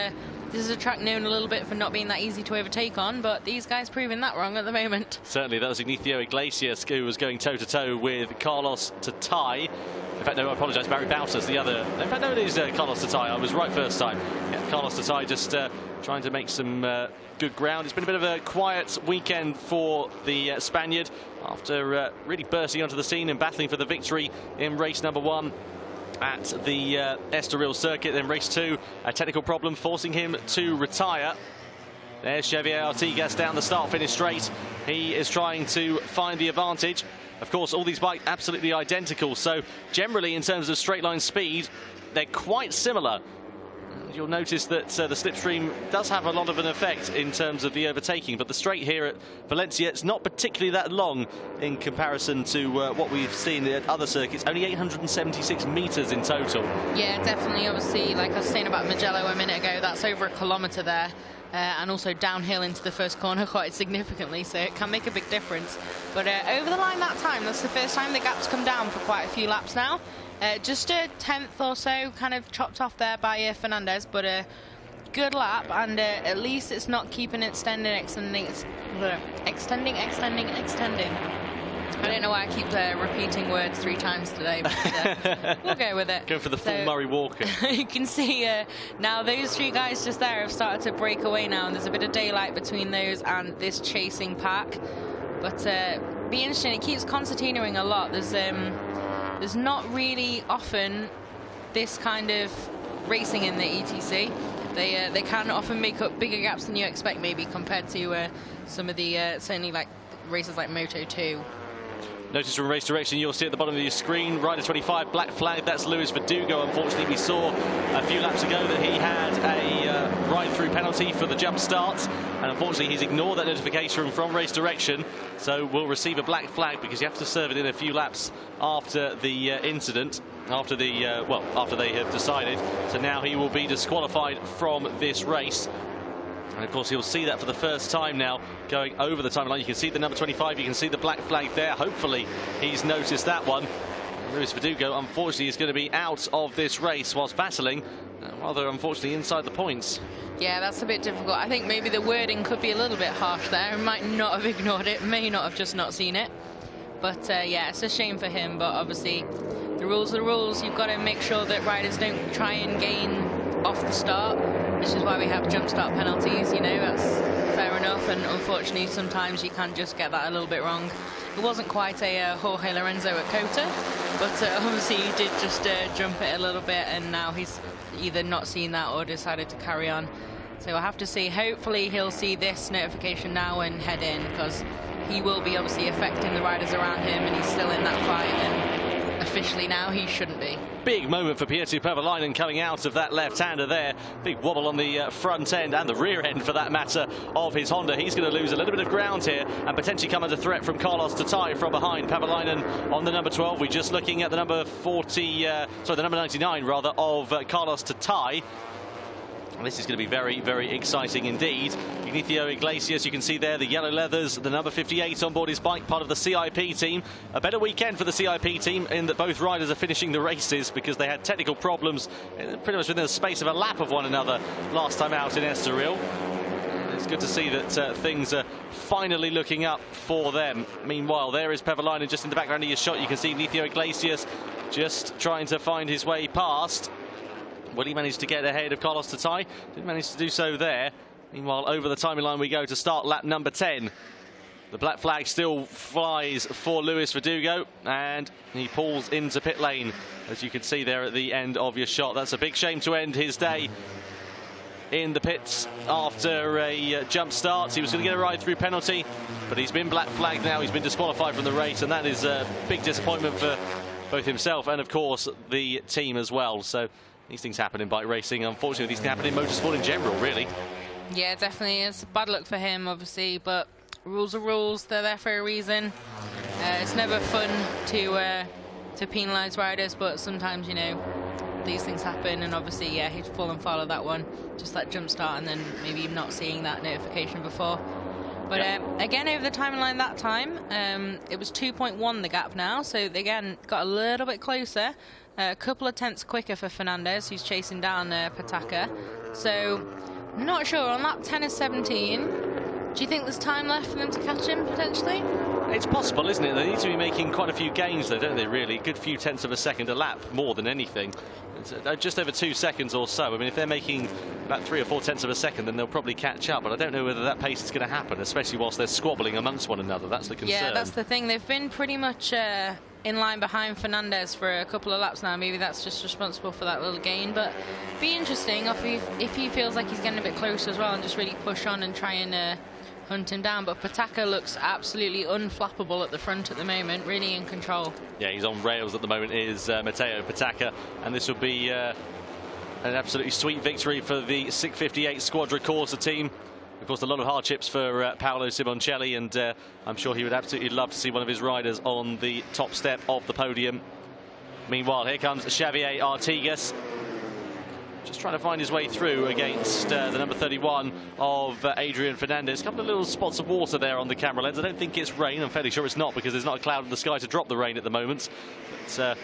this is a track known a little bit for not being that easy to overtake on, but these guys proving that wrong at the moment. Certainly, that was Ignacio Iglesias who was going toe-to-toe with Carlos Tatai. In fact, no, I apologise, Barry Bautas, the other. In fact, no, it is Carlos Tatai. I was right first time. Yeah, Carlos Tatai just trying to make some good ground. It's been a bit of a quiet weekend for the Spaniard after really bursting onto the scene and battling for the victory in race number 1 at the Estoril circuit. Then race 2, a technical problem forcing him to retire. There's Xavier Artigas down the start-finish straight. He is trying to find the advantage. Of course, all these bikes absolutely identical, so generally in terms of straight line speed, they're quite similar. You'll notice that the slipstream does have a lot of an effect in terms of the overtaking, but the straight here at Valencia, it's not particularly that long in comparison to what we've seen at other circuits. Only 876 meters in total. Yeah, definitely. Obviously, like I was saying about Mugello a minute ago, that's over a kilometre there. And also downhill into the first corner quite significantly, so it can make a big difference. But over the line that time, that's the first time the gap's come down for quite a few laps now. Just a 10th or so kind of chopped off there by Fernandez, but a good lap, and at least it's not keeping extending. I don't know why I keep repeating words 3 times today, but we'll go with it. Going for the full Murray Walker. You can see now those 3 guys just there have started to break away now, and there's a bit of daylight between those and this chasing pack. But be interesting, it keeps concertinaing a lot. There's not really often this kind of racing in the ETC. They can often make up bigger gaps than you expect, maybe, compared to some of the, certainly like races like Moto 2. Notice from race direction, you'll see at the bottom of your screen, rider 25, black flag, that's Luis Verdugo. Unfortunately, we saw a few laps ago that he had a ride-through penalty for the jump start, and unfortunately he's ignored that notification from race direction, so we'll receive a black flag because you have to serve it in a few laps after the incident, after they have decided. So now he will be disqualified from this race. And of course, you'll see that for the first time now going over the timeline. You can see the number 25, you can see the black flag there. Hopefully, he's noticed that one. Luis Verdugo, unfortunately, is going to be out of this race whilst battling, rather unfortunately, inside the points. Yeah, that's a bit difficult. I think maybe the wording could be a little bit harsh there. He might not have ignored it, may not have just not seen it. But yeah, it's a shame for him. But obviously, the rules are the rules. You've got to make sure that riders don't try and gain off the start, which is why we have jump start penalties. You know, that's fair enough, and unfortunately sometimes you can just get that a little bit wrong. It wasn't quite a Jorge Lorenzo at Cota, but obviously he did just jump it a little bit, and now he's either not seen that or decided to carry on. So I have to see, hopefully he'll see this notification now and head in, because he will be obviously affecting the riders around him, and he's still in that fight, and officially now he shouldn't be. Big moment for Pietro Pavalainen coming out of that left-hander there. Big wobble on the front end and the rear end, for that matter, of his Honda. He's going to lose a little bit of ground here and potentially come under threat from Carlos Tatai from behind. Pavalainen on the number 12. We're just looking at the number the number 99 rather of Carlos Tatai. This is going to be very, very exciting indeed. Ignacio Iglesias, you can see there the yellow leathers, the number 58 on board his bike, part of the CIP team. A better weekend for the CIP team in that both riders are finishing the races because they had technical problems pretty much within the space of a lap of one another last time out in Estoril. It's good to see that things are finally looking up for them. Meanwhile, there is Pavalainen just in the background of your shot. You can see Ignacio Iglesias just trying to find his way past. Will he manage to get ahead of Carlos Tatai? Didn't manage to do so there. Meanwhile, over the timing line we go to start lap number 10. The black flag still flies for Luis Verdugo, and he pulls into pit lane, as you can see there at the end of your shot. That's a big shame to end his day in the pits after a jump start. He was going to get a ride-through penalty, but he's been black flagged now. He's been disqualified from the race, and that is a big disappointment for both himself and, of course, the team as well. So these things happen in bike racing. Unfortunately, these can happen in motorsport in general, really. Yeah, definitely. It's bad luck for him, obviously, but rules are rules. They're there for a reason. It's never fun to penalise riders, but sometimes, you know, these things happen, and obviously, yeah, he'd fallen foul of that one. Just that jump start, and then maybe not seeing that notification before. But again, over the timeline that time, it was 2.1 the gap now, so again, got a little bit closer. A couple of tenths quicker for Fernandez, who's chasing down Pataka. So Not sure. On lap 10 of 17, do you think there's time left for them to catch him, potentially? It's possible, isn't it? They need to be making quite a few gains, though, don't they, really? Good few tenths of a second a lap, more than anything. It's just over 2 seconds or so. I mean, if they're making about 3 or 4 tenths of a second, then they'll probably catch up. But I don't know whether that pace is going to happen, especially whilst they're squabbling amongst one another. That's the concern. Yeah, that's the thing. They've been pretty much in line behind Fernandez for a couple of laps now. Maybe that's just responsible for that little gain. But be interesting if he feels like he's getting a bit closer as well and just really push on and try and hunt him down. But Pataka looks absolutely unflappable at the front at the moment, really in control. Yeah, he's on rails at the moment, is Matteo Pataka, and this will be an absolutely sweet victory for the 658 Squadra Corsa team. Of course, a lot of hardships for Paolo Simoncelli, and I'm sure he would absolutely love to see one of his riders on the top step of the podium. Meanwhile, here comes Xavier Artigas, just trying to find his way through against the number 31 of Adrian Fernandez. A couple of little spots of water there on the camera lens. I don't think it's rain. I'm fairly sure it's not, because there's not a cloud in the sky to drop the rain at the moment. But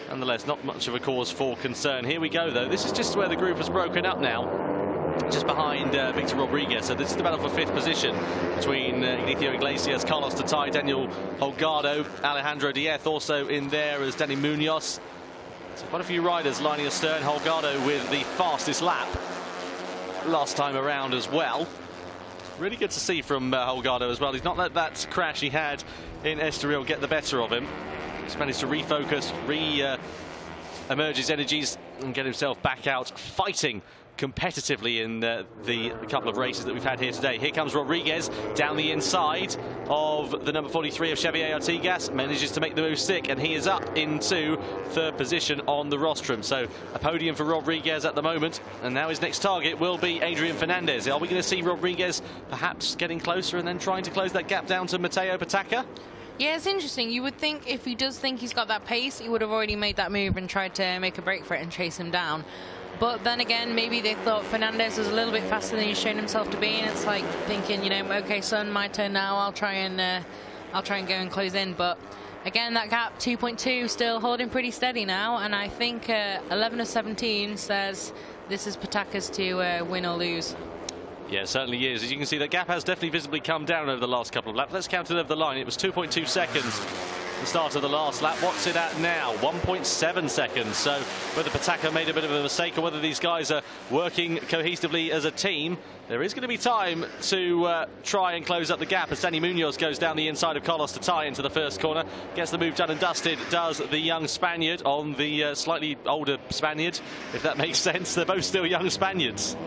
nonetheless, not much of a cause for concern. Here we go, though. This is just where the group has broken up now, just behind Victor Rodriguez. So this is the battle for 5th position between Ignacio Iglesias, Carlos Tatay, Daniel Holgado, Alejandro Diez also in there as Danny Munoz. So quite a few riders lining astern. Holgado with the fastest lap last time around as well. Really good to see from Holgado as well. He's not let that crash he had in Estoril get the better of him. He's managed to refocus, emerge his energies and get himself back out fighting competitively in the couple of races that we've had here today. Here comes Rodriguez down the inside of the number 43 of Xavier Artigas, manages to make the move stick, and he is up into 3rd position on the rostrum. So a podium for Rodriguez at the moment, and now his next target will be Adrian Fernandez. Are we going to see Rodriguez perhaps getting closer and then trying to close that gap down to Matteo Pataka? Yeah, it's interesting. You would think if he does think he's got that pace, he would have already made that move and tried to make a break for it and chase him down. But then again, maybe they thought Fernandez was a little bit faster than he's shown himself to be, and it's like thinking, you know, okay, son, my turn now. I'll try and go and close in. But again, that gap 2.2 still holding pretty steady now, and I think 11 of 17 says this is Pataka's to win or lose. Yeah, it certainly is. As you can see, the gap has definitely visibly come down over the last couple of laps. Let's count it over the line. It was 2.2 seconds at the start of the last lap. What's it at now? 1.7 seconds. So whether Pataka made a bit of a mistake or whether these guys are working cohesively as a team, there is going to be time to try and close up the gap as Danny Munoz goes down the inside of Carlos Tatay into the first corner. Gets the move done and dusted, does the young Spaniard on the slightly older Spaniard, if that makes sense. They're both still young Spaniards.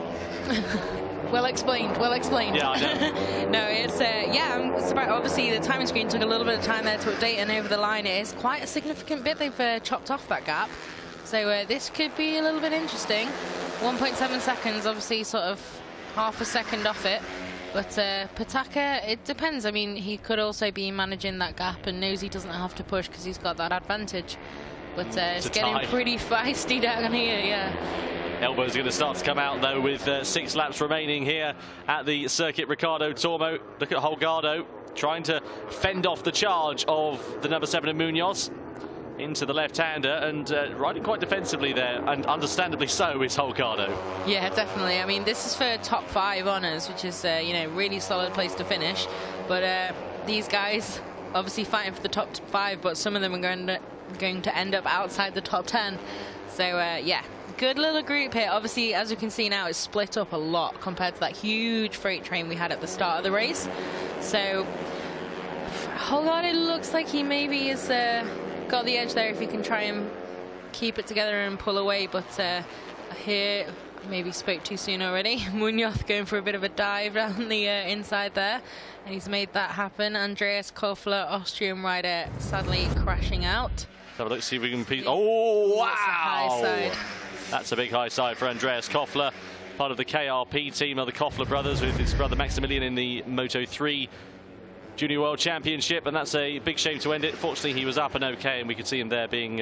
Well explained, well explained. Yeah, I know. No, it's, yeah, I'm surprised. Obviously, the timing screen took a little bit of time there to update, and over the line it is quite a significant bit they've chopped off that gap. So this could be a little bit interesting. 1.7 seconds, obviously sort of half a second off it. But Pataka, it depends. I mean, he could also be managing that gap and knows he doesn't have to push because he's got that advantage. But it's getting pretty feisty down here, yeah. Elbow's going to start to come out, though, with 6 laps remaining here at the circuit. Ricardo, Tormo, look at Holgado, trying to fend off the charge of the number 7 of Munoz into the left-hander, and riding quite defensively there, and understandably so is Holgado. Yeah, definitely. I mean, this is for top 5 honours, which is, you know, really solid place to finish. But these guys obviously fighting for the top 5, but some of them are going to end up outside the top 10. So, yeah. Good little group here. Obviously, as you can see now, it's split up a lot compared to that huge freight train we had at the start of the race. So, Holgado looks like he maybe has got the edge there if he can try and keep it together and pull away. But here, maybe spoke too soon already. Munoz going for a bit of a dive down the inside there, and he's made that happen. Andreas Koffler, Austrian rider, sadly crashing out. Have a look, see if we can... Oh, wow! That's a high side. That's a big high side for Andreas Koffler, part of the KRP team of the Koffler brothers, with his brother Maximilian in the Moto3 Junior World Championship, and that's a big shame to end it. Fortunately, he was up and okay, and we could see him there being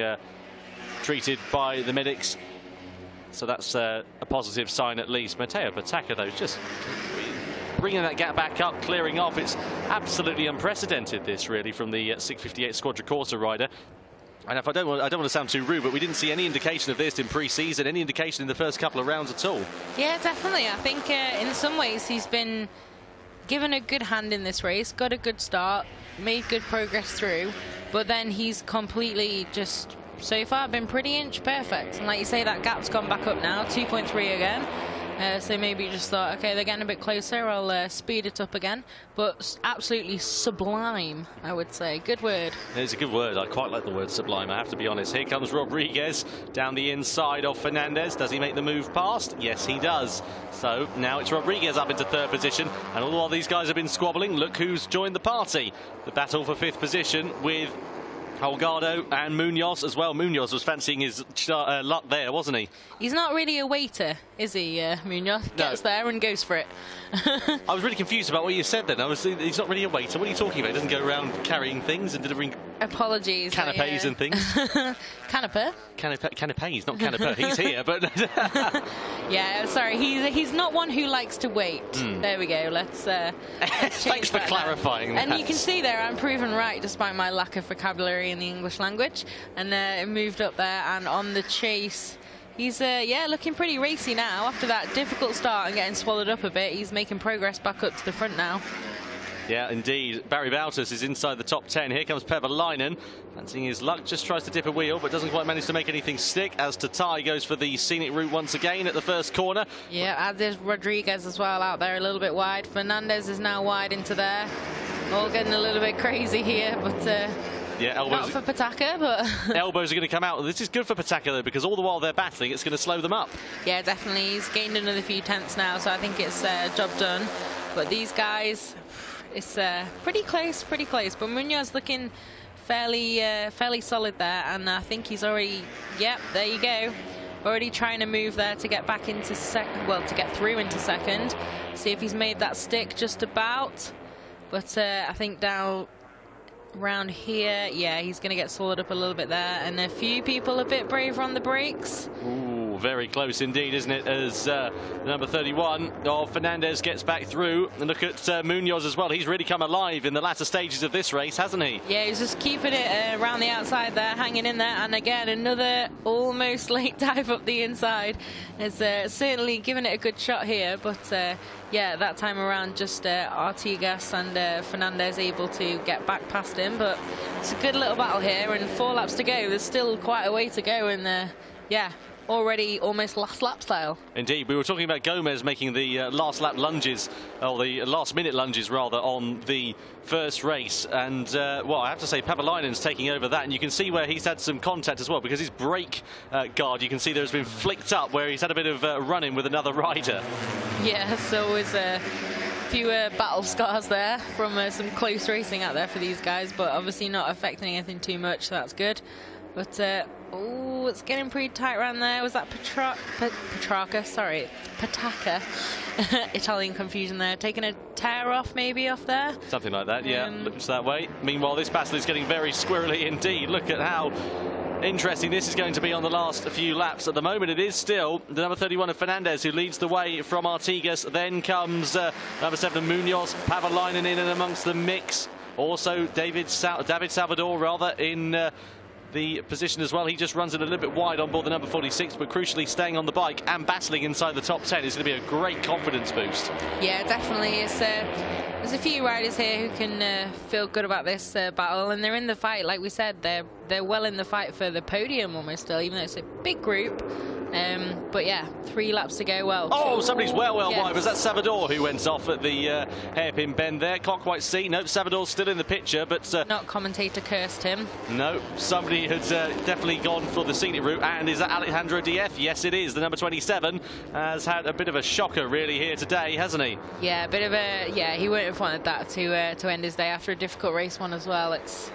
treated by the medics. So that's a positive sign at least. Matteo Pataka, though, just bringing that gap back up, clearing off. It's absolutely unprecedented, this, really, from the 658 Squadra Corsa rider. And if I don't want to sound too rude, but we didn't see any indication of this in pre-season, any indication in the first couple of rounds at all. Yeah, definitely. I think in some ways he's been given a good hand in this race, got a good start, made good progress through, but then he's completely just, so far, been pretty inch perfect. And like you say, that gap's gone back up now, 2.3 again. So maybe you just thought, okay, they're getting a bit closer, I'll speed it up again. But absolutely sublime, I would say. Good word. It's a good word. I quite like the word sublime, I have to be honest. Here comes Rodriguez down the inside of Fernandez. Does he make the move past? Yes, he does. So now it's Rodriguez up into third position. And all while these guys have been squabbling, look who's joined the party. The battle for fifth position with Ricardo and Munoz as well. Munoz was fancying his luck there, wasn't he? He's not really a waiter, is he, Munoz? Gets there and goes for it. I was really confused about what you said then. He's not really a waiter. What are you talking about? He doesn't go around carrying things and delivering... Apologies. Canapes and things. Canapé? Canapes, not canapé. He's here, but... Yeah, sorry. He's not one who likes to wait. There we go. Let's Thanks for clarifying that. And you can see there, I'm proven right despite my lack of vocabulary in the English language. And it moved up there and on the chase. He's, yeah, looking pretty racy now. After that difficult start and getting swallowed up a bit, he's making progress back up to the front now. Yeah, indeed. Barry Bautas is inside the top 10. Here comes Pevalainen. Fancying his luck, just tries to dip a wheel, but doesn't quite manage to make anything stick, as Tatai goes for the scenic route once again at the first corner. Yeah, there's Rodriguez as well out there a little bit wide. Fernandez is now wide into there. All getting a little bit crazy here, but... yeah, elbows. Not for Pataka, but... elbows are going to come out. This is good for Pataka, though, because all the while they're battling, it's going to slow them up. Yeah, definitely. He's gained another few tenths now, so I think it's job done. But these guys... It's pretty close. But Munoz looking fairly solid there, and I think he's already, yep, there you go, already trying to move there to get back into second, well, to get through into second. See if he's made that stick just about, but I think down around here, yeah, he's going to get swallowed up a little bit there, and a few people a bit braver on the brakes. Ooh, very close indeed, isn't it, as number 31 of Fernandez gets back through. And look at Munoz as well. He's really come alive in the latter stages of this race, hasn't he? Yeah, he's just keeping it around the outside there, hanging in there, and again another almost late dive up the inside. It's certainly giving it a good shot here, but yeah, that time around just Artigas and Fernandez able to get back past him, but it's a good little battle here, and 4 laps to go. There's still quite a way to go, and yeah, already almost last lap style. Indeed, we were talking about Gmez making the last lap lunges, or the last minute lunges rather, on the first race, and well, I have to say Pevalainen's taking over that, and you can see where he's had some contact as well, because his brake guard, you can see there's been flicked up where he's had a bit of run-in with another rider. Yeah, so always a few battle scars there from some close racing out there for these guys, but obviously not affecting anything too much, so that's good. But oh, it's getting pretty tight around there. Was that Petrarca? Sorry, Pataka. Italian confusion there. Taking a tear off maybe off there. Something like that, yeah. Looks that way. Meanwhile, this battle is getting very squirrely indeed. Look at how interesting this is going to be on the last few laps. At the moment, it is still the number 31 of Fernandez who leads the way from Artigas. Then comes number 7 Munoz, Pevalainen in and amongst the mix. Also, David Salvador rather in the position as well. He just runs it a little bit wide on board the number 46, but crucially staying on the bike and battling inside the top 10 is going to be a great confidence boost. Yeah, definitely. There's a few riders here who can feel good about this battle, and they're in the fight. Like we said, they're well in the fight for the podium almost still, even though it's a big group. But yeah, 3 laps to go. Well, oh, somebody's well wide. Was that Salvador who went off at the hairpin bend there? Can't quite see. Nope, Salvador's still in the picture, but not commentator cursed him. No, somebody has definitely gone for the scenic route. And is that Alejandro Diez? Yes, it is. The number 27 has had a bit of a shocker really here today, hasn't he? Yeah, a bit of a, yeah, he wouldn't have wanted that to end his day after a difficult race one as well. It's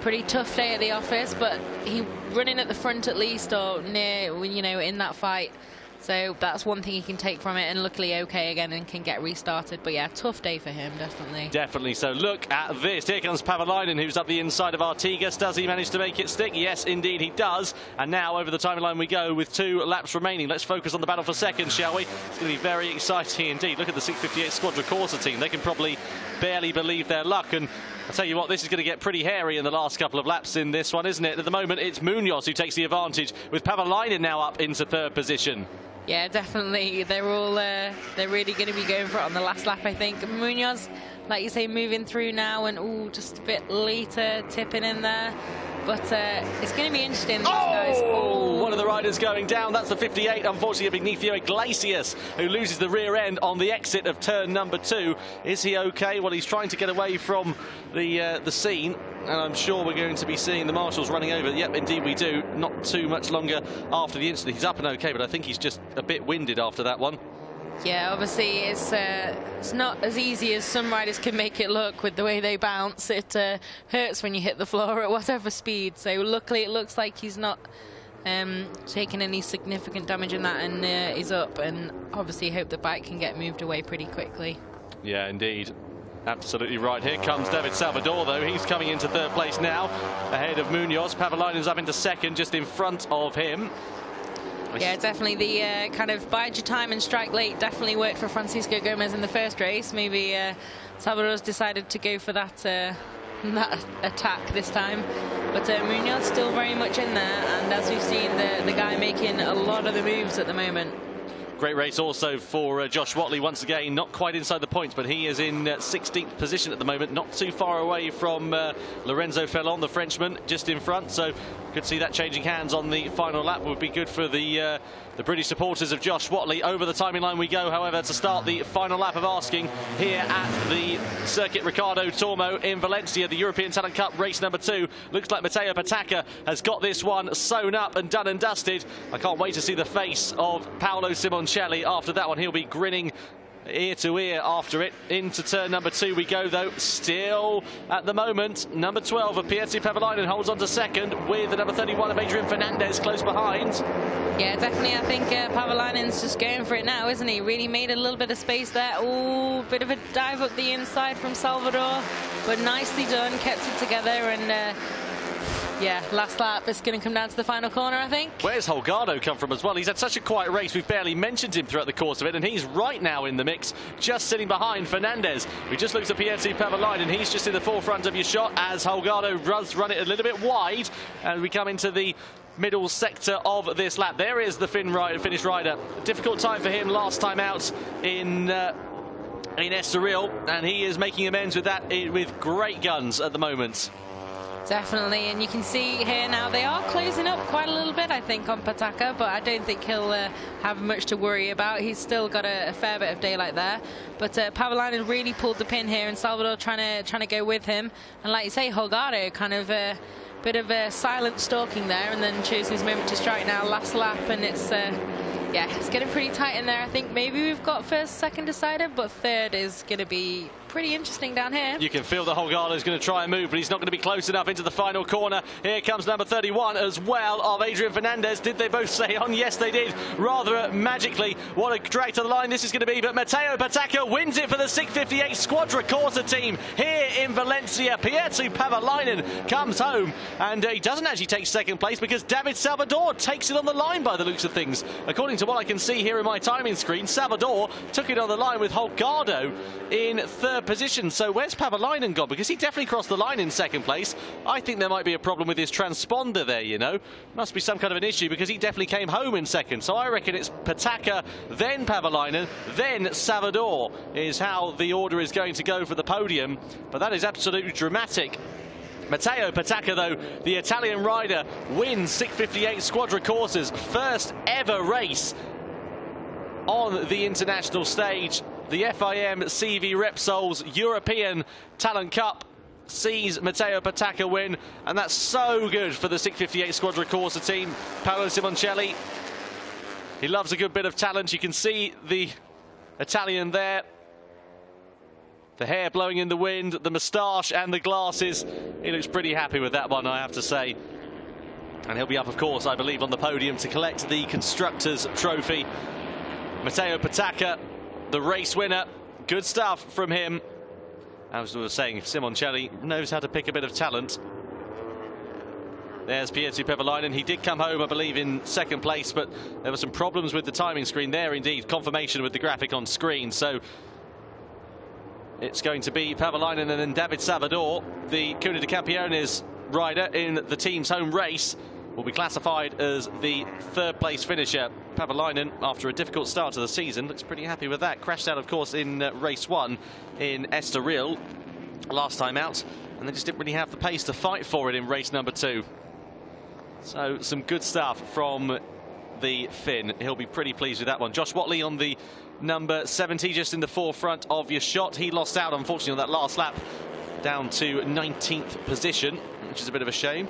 pretty tough day at the office, but he running at the front at least, or near, you know, in that fight. So that's one thing he can take from it, and luckily okay again and can get restarted. But yeah, tough day for him, definitely. Definitely. So look at this. Here comes Pevalainen, who's up the inside of Artigas. Does he manage to make it stick? Yes, indeed he does. And now over the timeline we go with 2 laps remaining. Let's focus on the battle for second, shall we? It's going to be very exciting indeed. Look at the 658 Squadra Corsa team. They can probably barely believe their luck. And I'll tell you what, this is going to get pretty hairy in the last couple of laps in this one, isn't it? At the moment, it's Munoz who takes the advantage, with Pavalainen now up into third position. Yeah, definitely. They're really going to be going for it on the last lap, I think. Munoz, like you say, moving through now, and just a bit later tipping in there. But it's going to be interesting, these guys. One of the riders going down. That's the 58, unfortunately, of Ignacio Iglesias, who loses the rear end on the exit of turn number 2. Is he okay? Well, he's trying to get away from the scene, and I'm sure we're going to be seeing the marshals running over. Yep, indeed we do. Not too much longer after the incident. He's up and okay, but I think he's just a bit winded after that one. Yeah, obviously it's not as easy as some riders can make it look with the way they bounce. It hurts when you hit the floor at whatever speed. So luckily it looks like he's not taking any significant damage in that, and is up. And obviously hope the bike can get moved away pretty quickly. Yeah, indeed. Absolutely right. Here comes David Salvador, though. He's coming into third place now, ahead of Munoz. Pavalainen's up into second, just in front of him. Yeah, definitely the kind of bide your time and strike late definitely worked for Francisco Gmez in the first race. Maybe Salvador's decided to go for that attack this time. But Munoz still very much in there, and as we've seen, the guy making a lot of the moves at the moment. Great race also for Josh Watley, once again, not quite inside the points, but he is in 16th position at the moment, not too far away from Lorenzo Felon, the Frenchman, just in front. So could see that changing hands on the final lap. Would be good for the British supporters of Josh Watley. Over the timing line we go, however, to start the final lap of asking here at the Circuit Ricardo Tormo in Valencia, the European Talent Cup race number 2. Looks like Matteo Patacca has got this one sewn up and done and dusted. I can't wait to see the face of Paolo Simoncelli after that one. He'll be grinning ear to ear after it. Into turn number 2 we go, though. Still at the moment, number 12 of Pietri Pavalainen holds on to second, with the number 31 of Adrian Fernandez close behind. Yeah, definitely. I think Pavalainen's just going for it now, isn't he? Really made a little bit of space there. Oh, bit of a dive up the inside from Salvador, but nicely done, kept it together, and yeah, last lap, it's going to come down to the final corner, I think. Where's Holgado come from as well? He's had such a quiet race, we've barely mentioned him throughout the course of it, and he's right now in the mix, just sitting behind Fernandez. We just looked at Pietri Pavalainen, he's just in the forefront of your shot as Holgado does run it a little bit wide, and we come into the middle sector of this lap. There is the Finnish rider. Difficult time for him last time out in Estoril, and he is making amends with that with great guns at the moment. Definitely, and you can see here now they are closing up quite a little bit, I think, on Patacca, but I don't think he'll have much to worry about. He's still got a fair bit of daylight there. But Pavalainen really pulled the pin here, and Salvador trying to go with him. And like you say, Holgado kind of a bit of a silent stalking there, and then choosing his moment to strike now, last lap, and it's yeah, it's getting pretty tight in there. I think maybe we've got first, second decided, but third is going to be pretty interesting down here. You can feel that Holgado is going to try and move, but he's not going to be close enough into the final corner. Here comes number 31 as well of Adrian Fernandez. Did they both stay on? Yes, they did. Rather magically. What a drag to the line this is going to be, but Matteo Patacca wins it for the 658 Squadra Corsa team here in Valencia. Pietri Pavalainen comes home, and he doesn't actually take second place because David Salvador takes it on the line by the looks of things. According to what I can see here in my timing screen, Salvador took it on the line with Holgado in third position. So where's Pavalainen gone? Because he definitely crossed the line in second place. I think there might be a problem with his transponder there, you know. Must be some kind of an issue because he definitely came home in second. So I reckon it's Patacca, then Pavalainen, then Salvador is how the order is going to go for the podium. But that is absolutely dramatic. Matteo Patacca, though, the Italian rider, wins 658 Squadra Corsa's first ever race on the international stage. The FIM CEV Repsol's European Talent Cup sees Matteo Patacca win, and that's so good for the 658 Squadra Corsa team. Paolo Simoncelli, he loves a good bit of talent. You can see the Italian there. The hair blowing in the wind, the moustache and the glasses. He looks pretty happy with that one, I have to say. And he'll be up, of course, I believe, on the podium to collect the Constructors' Trophy. Matteo Patacca, the race winner. Good stuff from him. As I was saying, Simoncelli knows how to pick a bit of talent. There's Pietri Pavalainen. He did come home, I believe, in second place, but there were some problems with the timing screen there, indeed. Confirmation with the graphic on screen. So It's going to be Pavalainen and then David Salvador, the Cunha de Campiones rider in the team's home race, will be classified as the third-place finisher. Pavalainen, after a difficult start to the season, looks pretty happy with that. Crashed out, of course, in race 1 in Estoril last time out, and they just didn't really have the pace to fight for it in race number 2. So some good stuff from the Finn. He'll be pretty pleased with that one. Josh Watley on the number 70, just in the forefront of your shot. He lost out, unfortunately, on that last lap, down to 19th position, which is a bit of a shame.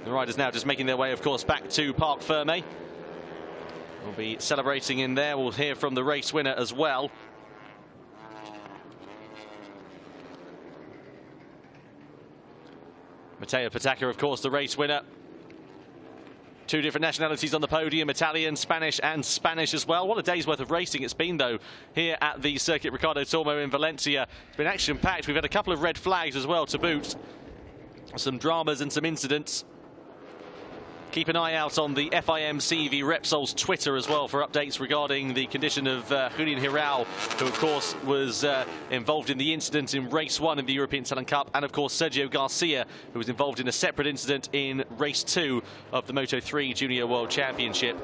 The riders now just making their way, of course, back to Parc Fermé. We'll be celebrating in there. We'll hear from the race winner as well. Matteo Patacca, of course, the race winner. 2 different nationalities on the podium, Italian, Spanish and Spanish as well. What a day's worth of racing it's been, though, here at the Circuit Ricardo Tormo in Valencia. It's been action-packed. We've had a couple of red flags as well to boot. Some dramas and some incidents. Keep an eye out on the FIM CEV Repsol's Twitter as well for updates regarding the condition of Julian Hirao, who of course was involved in the incident in race 1 of the European Talent Cup, and of course Sergio Garcia, who was involved in a separate incident in race 2 of the Moto3 Junior World Championship.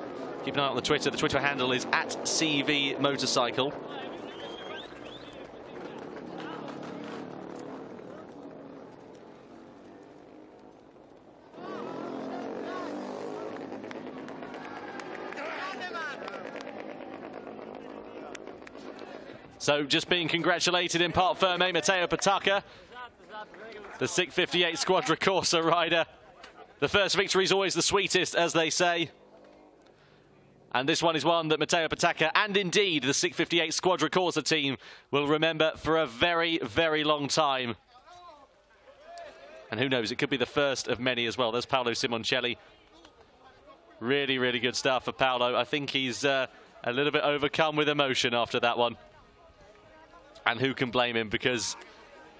Keep an eye on the Twitter. The Twitter handle is @CEV Motorcycle. So just being congratulated in Parc Fermé, Matteo Patacca, the 658 Squadra Corsa rider. The first victory is always the sweetest, as they say. And this one is one that Matteo Patacca and indeed the 658 Squadra Corsa team will remember for a very, very long time. And who knows, it could be the first of many as well. There's Paolo Simoncelli. Really, really good stuff for Paolo. I think he's a little bit overcome with emotion after that one. And who can blame him? Because,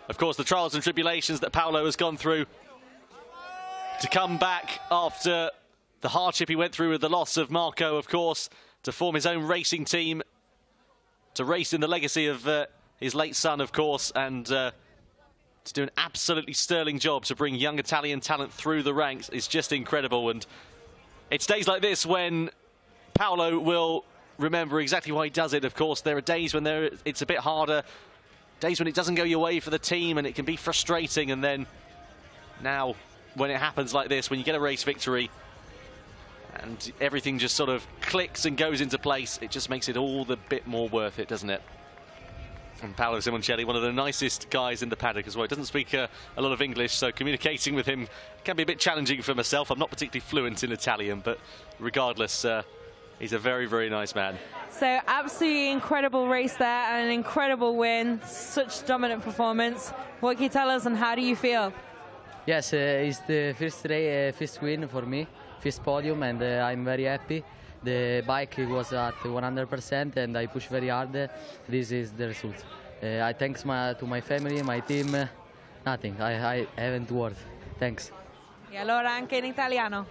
of course, the trials and tribulations that Paolo has gone through to come back after the hardship he went through with the loss of Marco, of course, to form his own racing team, to race in the legacy of his late son, of course, and to do an absolutely sterling job to bring young Italian talent through the ranks is just incredible. And it's days like this when Paolo will remember exactly why he does it. Of course, there are days when it's a bit harder, days when it doesn't go your way for the team and it can be frustrating, and then now when it happens like this, when you get a race victory and everything just sort of clicks and goes into place, it just makes it all the bit more worth it, doesn't it? And Paolo Simoncelli, one of the nicest guys in the paddock as well. He doesn't speak a lot of English, so communicating with him can be a bit challenging for myself. I'm not particularly fluent in Italian, but regardless, he's a very, very nice man. So absolutely incredible race there and an incredible win. Such dominant performance. What can you tell us and how do you feel? Yes, it's the first win for me, first podium, and I'm very happy. The bike was at 100% and I pushed very hard. This is the result. I thanks to my family, my team. Nothing, I haven't word. Thanks. E allora anche in italiano?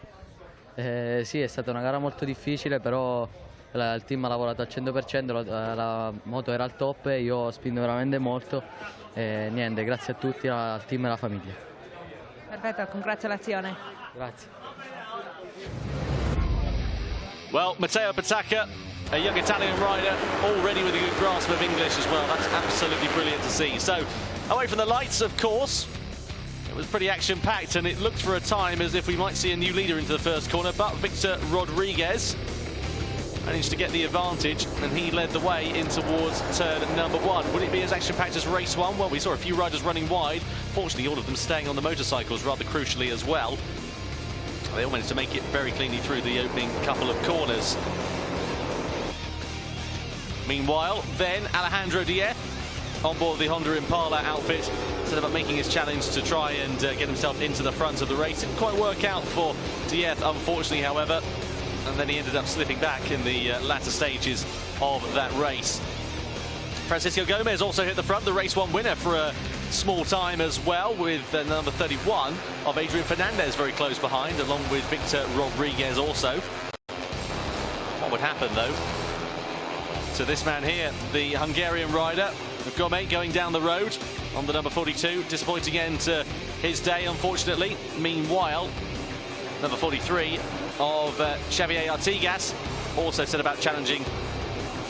Sì, è stata una gara molto difficile, però il team ha lavorato al 100%, la moto era al top, io ho spinto veramente molto. Niente, grazie a tutti, al team e alla famiglia. Perfetto, congratulazioni. Grazie. Well, Matteo Patacca, a young Italian rider, already with a good grasp of English as well. That's absolutely brilliant to see. So, away from the lights, of course. It was pretty action-packed, and it looked for a time as if we might see a new leader into the first corner, but Victor Rodriguez managed to get the advantage, and he led the way in towards turn number 1. Would it be as action-packed as race 1? Well, we saw a few riders running wide. Fortunately, all of them staying on the motorcycles rather crucially as well. They all managed to make it very cleanly through the opening couple of corners. Meanwhile, then Alejandro Diez, on board the Honda Impala outfit, set about making his challenge to try and get himself into the front of the race. Didn't quite work out for Diez, unfortunately, however, and then he ended up slipping back in the latter stages of that race. Francisco Gmez also hit the front, the race 1 winner for a small time as well, with number 31 of Adrian Fernandez very close behind, along with Victor Rodriguez also. What would happen, though? to this man here, the Hungarian rider, Gmez, going down the road on the number 42. Disappointing end to his day, unfortunately. Meanwhile, number 43 of Xavier Artigas also set about challenging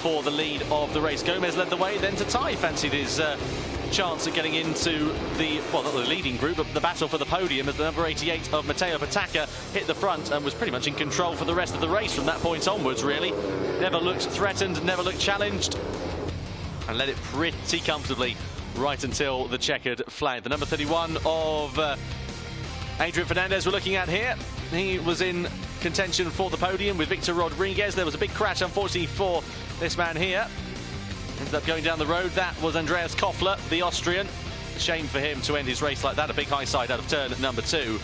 for the lead of the race. Gmez led the way, then Tatai fancied his chance at getting into the, well, not the leading group, but the battle for the podium as the number 88 of Matteo Patacca hit the front and was pretty much in control for the rest of the race from that point onwards, really. Never looked threatened, never looked challenged, and led it pretty comfortably right until the checkered flag. The number 31 of Adrian Fernandez we're looking at here. He was in contention for the podium with Victor Rodriguez. There was a big crash, unfortunately, for this man here. Ended up going down the road. That was Andreas Koffler, the Austrian. A shame for him to end his race like that. A big high side out of turn at number 2.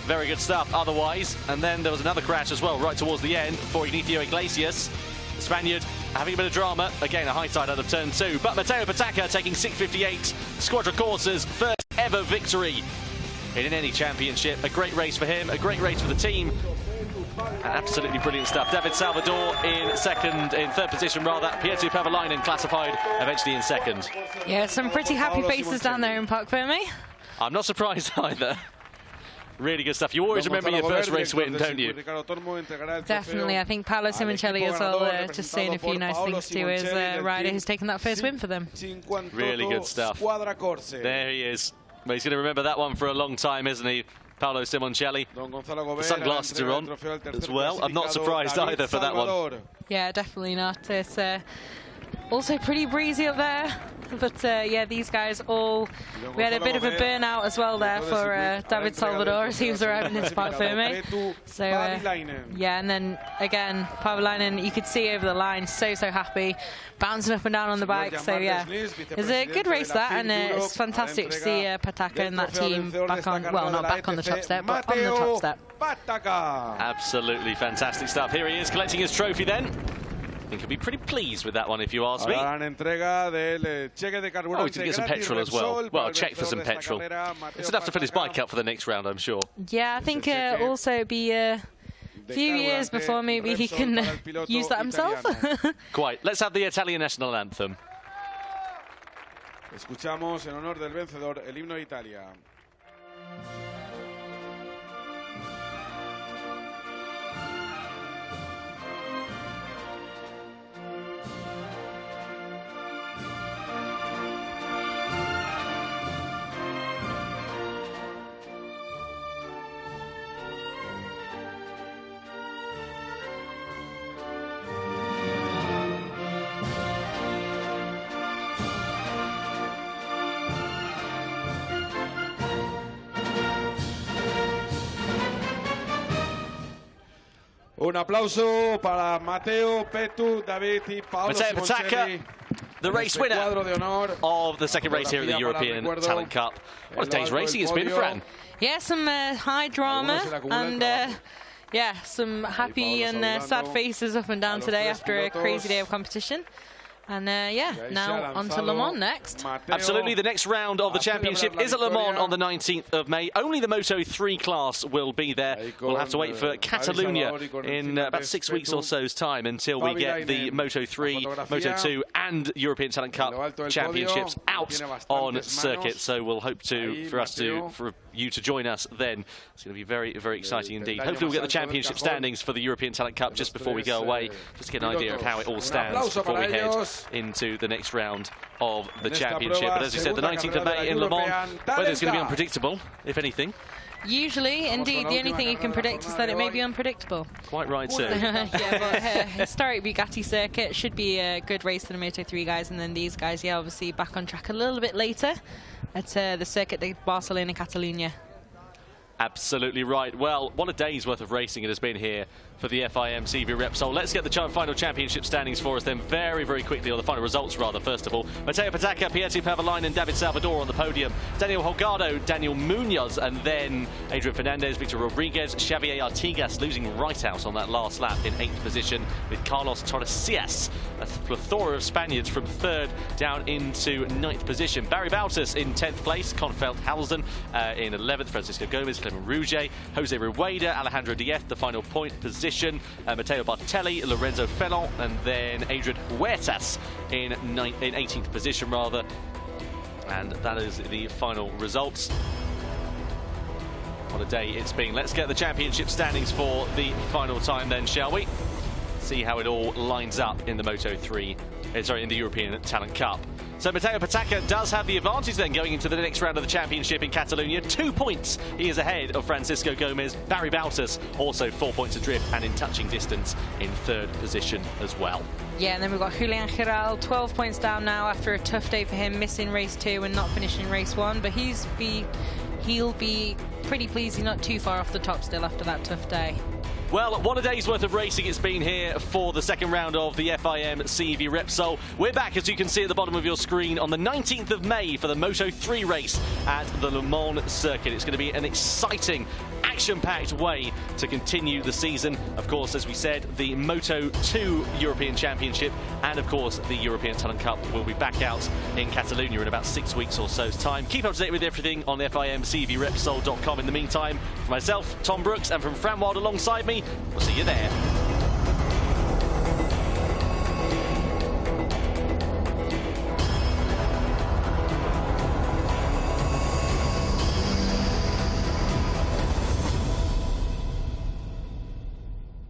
Very good stuff otherwise. And then there was another crash as well right towards the end for Ignacio Iglesias. The Spaniard having a bit of drama. Again, a high side out of turn 2. But Matteo Patacca taking 6:58. Squadra Corsa's first ever victory in any championship. A great race for him, a great race for the team. Absolutely brilliant stuff. David Salvador in third position rather. Pietro Pavalainen classified eventually in second. Yeah, some pretty happy faces down there in Park Fermi. I'm not surprised either. Really good stuff. You always remember your first race win, don't you? Definitely. I think Paolo Simoncelli as well, just saying a few nice things to his rider who's taken that first win for them. Really good stuff. There he is. Well, he's going to remember that one for a long time, isn't he? Paolo Simoncelli. The sunglasses are on as well. I'm not surprised either for that one. Yeah, definitely not. It's also pretty breezy up there. But yeah, these guys all... We had a bit of a burnout as well there for David Salvador as he was arriving in Park Fermi. So yeah, and then again, Pavalainen, you could see over the line, so happy, bouncing up and down on the bike. So yeah, it's a good race that, and it's fantastic to see Patacca and that team back on, well, not back on the top step, but on the top step. Absolutely fantastic stuff. Here he is collecting his trophy then. I think he'll be pretty pleased with that one, if you ask me. Oh, we can get some petrol as well. Well, check for some petrol. It's enough to fill his bike up for the next round, I'm sure. Yeah, I think also it'll be a few years before maybe he can use that himself. Quite. Let's have the Italian national anthem. Escuchamos en honor del vencedor el himno de Italia. Un aplauso para Matteo, Petu, David y Paolo Simoncelli. The race winner of the second race here at the European Talent Cup. What a day's racing it's been, Fran. Yeah, some high drama and yeah, some happy and sad faces up and down today after a crazy day of competition. And yeah, now on to Le Mans next. Absolutely, the next round of the championship is at Le Mans on the 19th of May. Only the Moto3 class will be there. We'll have to wait for Catalonia in about 6 weeks or so's time until we get the Moto3, Moto2 and European Talent Cup championships out on circuit. So we'll hope for you to join us then. It's going to be very, very exciting indeed. Hopefully we'll get the championship standings for the European Talent Cup just before we go away, just to get an idea of how it all stands before we head into the next round of the championship. But as you said, the 19th of May in Le Mans, weather's going to be unpredictable, if anything. Usually, indeed, the only thing you can predict is that it may be unpredictable. Quite right, sir. Yeah, but historic Bugatti circuit should be a good race for the Moto3 guys, and then these guys, yeah, obviously back on track a little bit later at the Circuit de Barcelona, Catalunya. Absolutely right. Well, what a day's worth of racing it has been here for the FIM CEV Repsol. Let's get the final championship standings for us then very, very quickly, or the final results rather, first of all. Matteo Patacca, Pietro Pavalainen and David Salvador on the podium. Daniel Holgado, Daniel Munoz, and then Adrian Fernandez, Victor Rodriguez, Xavier Artigas losing right out on that last lap in 8th position, with Carlos Torres, a plethora of Spaniards from 3rd down into 9th position. Barry Bautas in 10th place, Confeld Halsden in 11th, Francisco Gomez Clement Rouget, Jose Rueda, Alejandro Diez, the final point position, Matteo Bartelli, Lorenzo Felon, and then Adrian Huertas in 18th position, rather. And that is the final results. What a day it's been. Let's get the championship standings for the final time then, shall we? See how it all lines up in the in the European Talent Cup. So Mateo Pataca does have the advantage then going into the next round of the championship in Catalonia. 2 points he is ahead of Francisco Gomez. Barry Bautas also 4 points adrift and in touching distance in 3rd position as well. Yeah, and then we've got Julian Giral, 12 points down now after a tough day for him, missing race 2 and not finishing race 1. But he'll be pretty pleased he's not too far off the top still after that tough day. Well, what a day's worth of racing it's been here for the second round of the FIM CEV Repsol. We're back, as you can see at the bottom of your screen, on the 19th of May for the Moto3 race at the Le Mans circuit. It's going to be an exciting, action-packed way to continue the season. Of course, as we said, the Moto2 European Championship and, of course, the European Talent Cup will be back out in Catalonia in about 6 weeks or so's time. Keep up to date with everything on FIMCEVRepsol.com. In the meantime, for myself, Tom Brooks, and from Fran Wild alongside me, we'll see you there.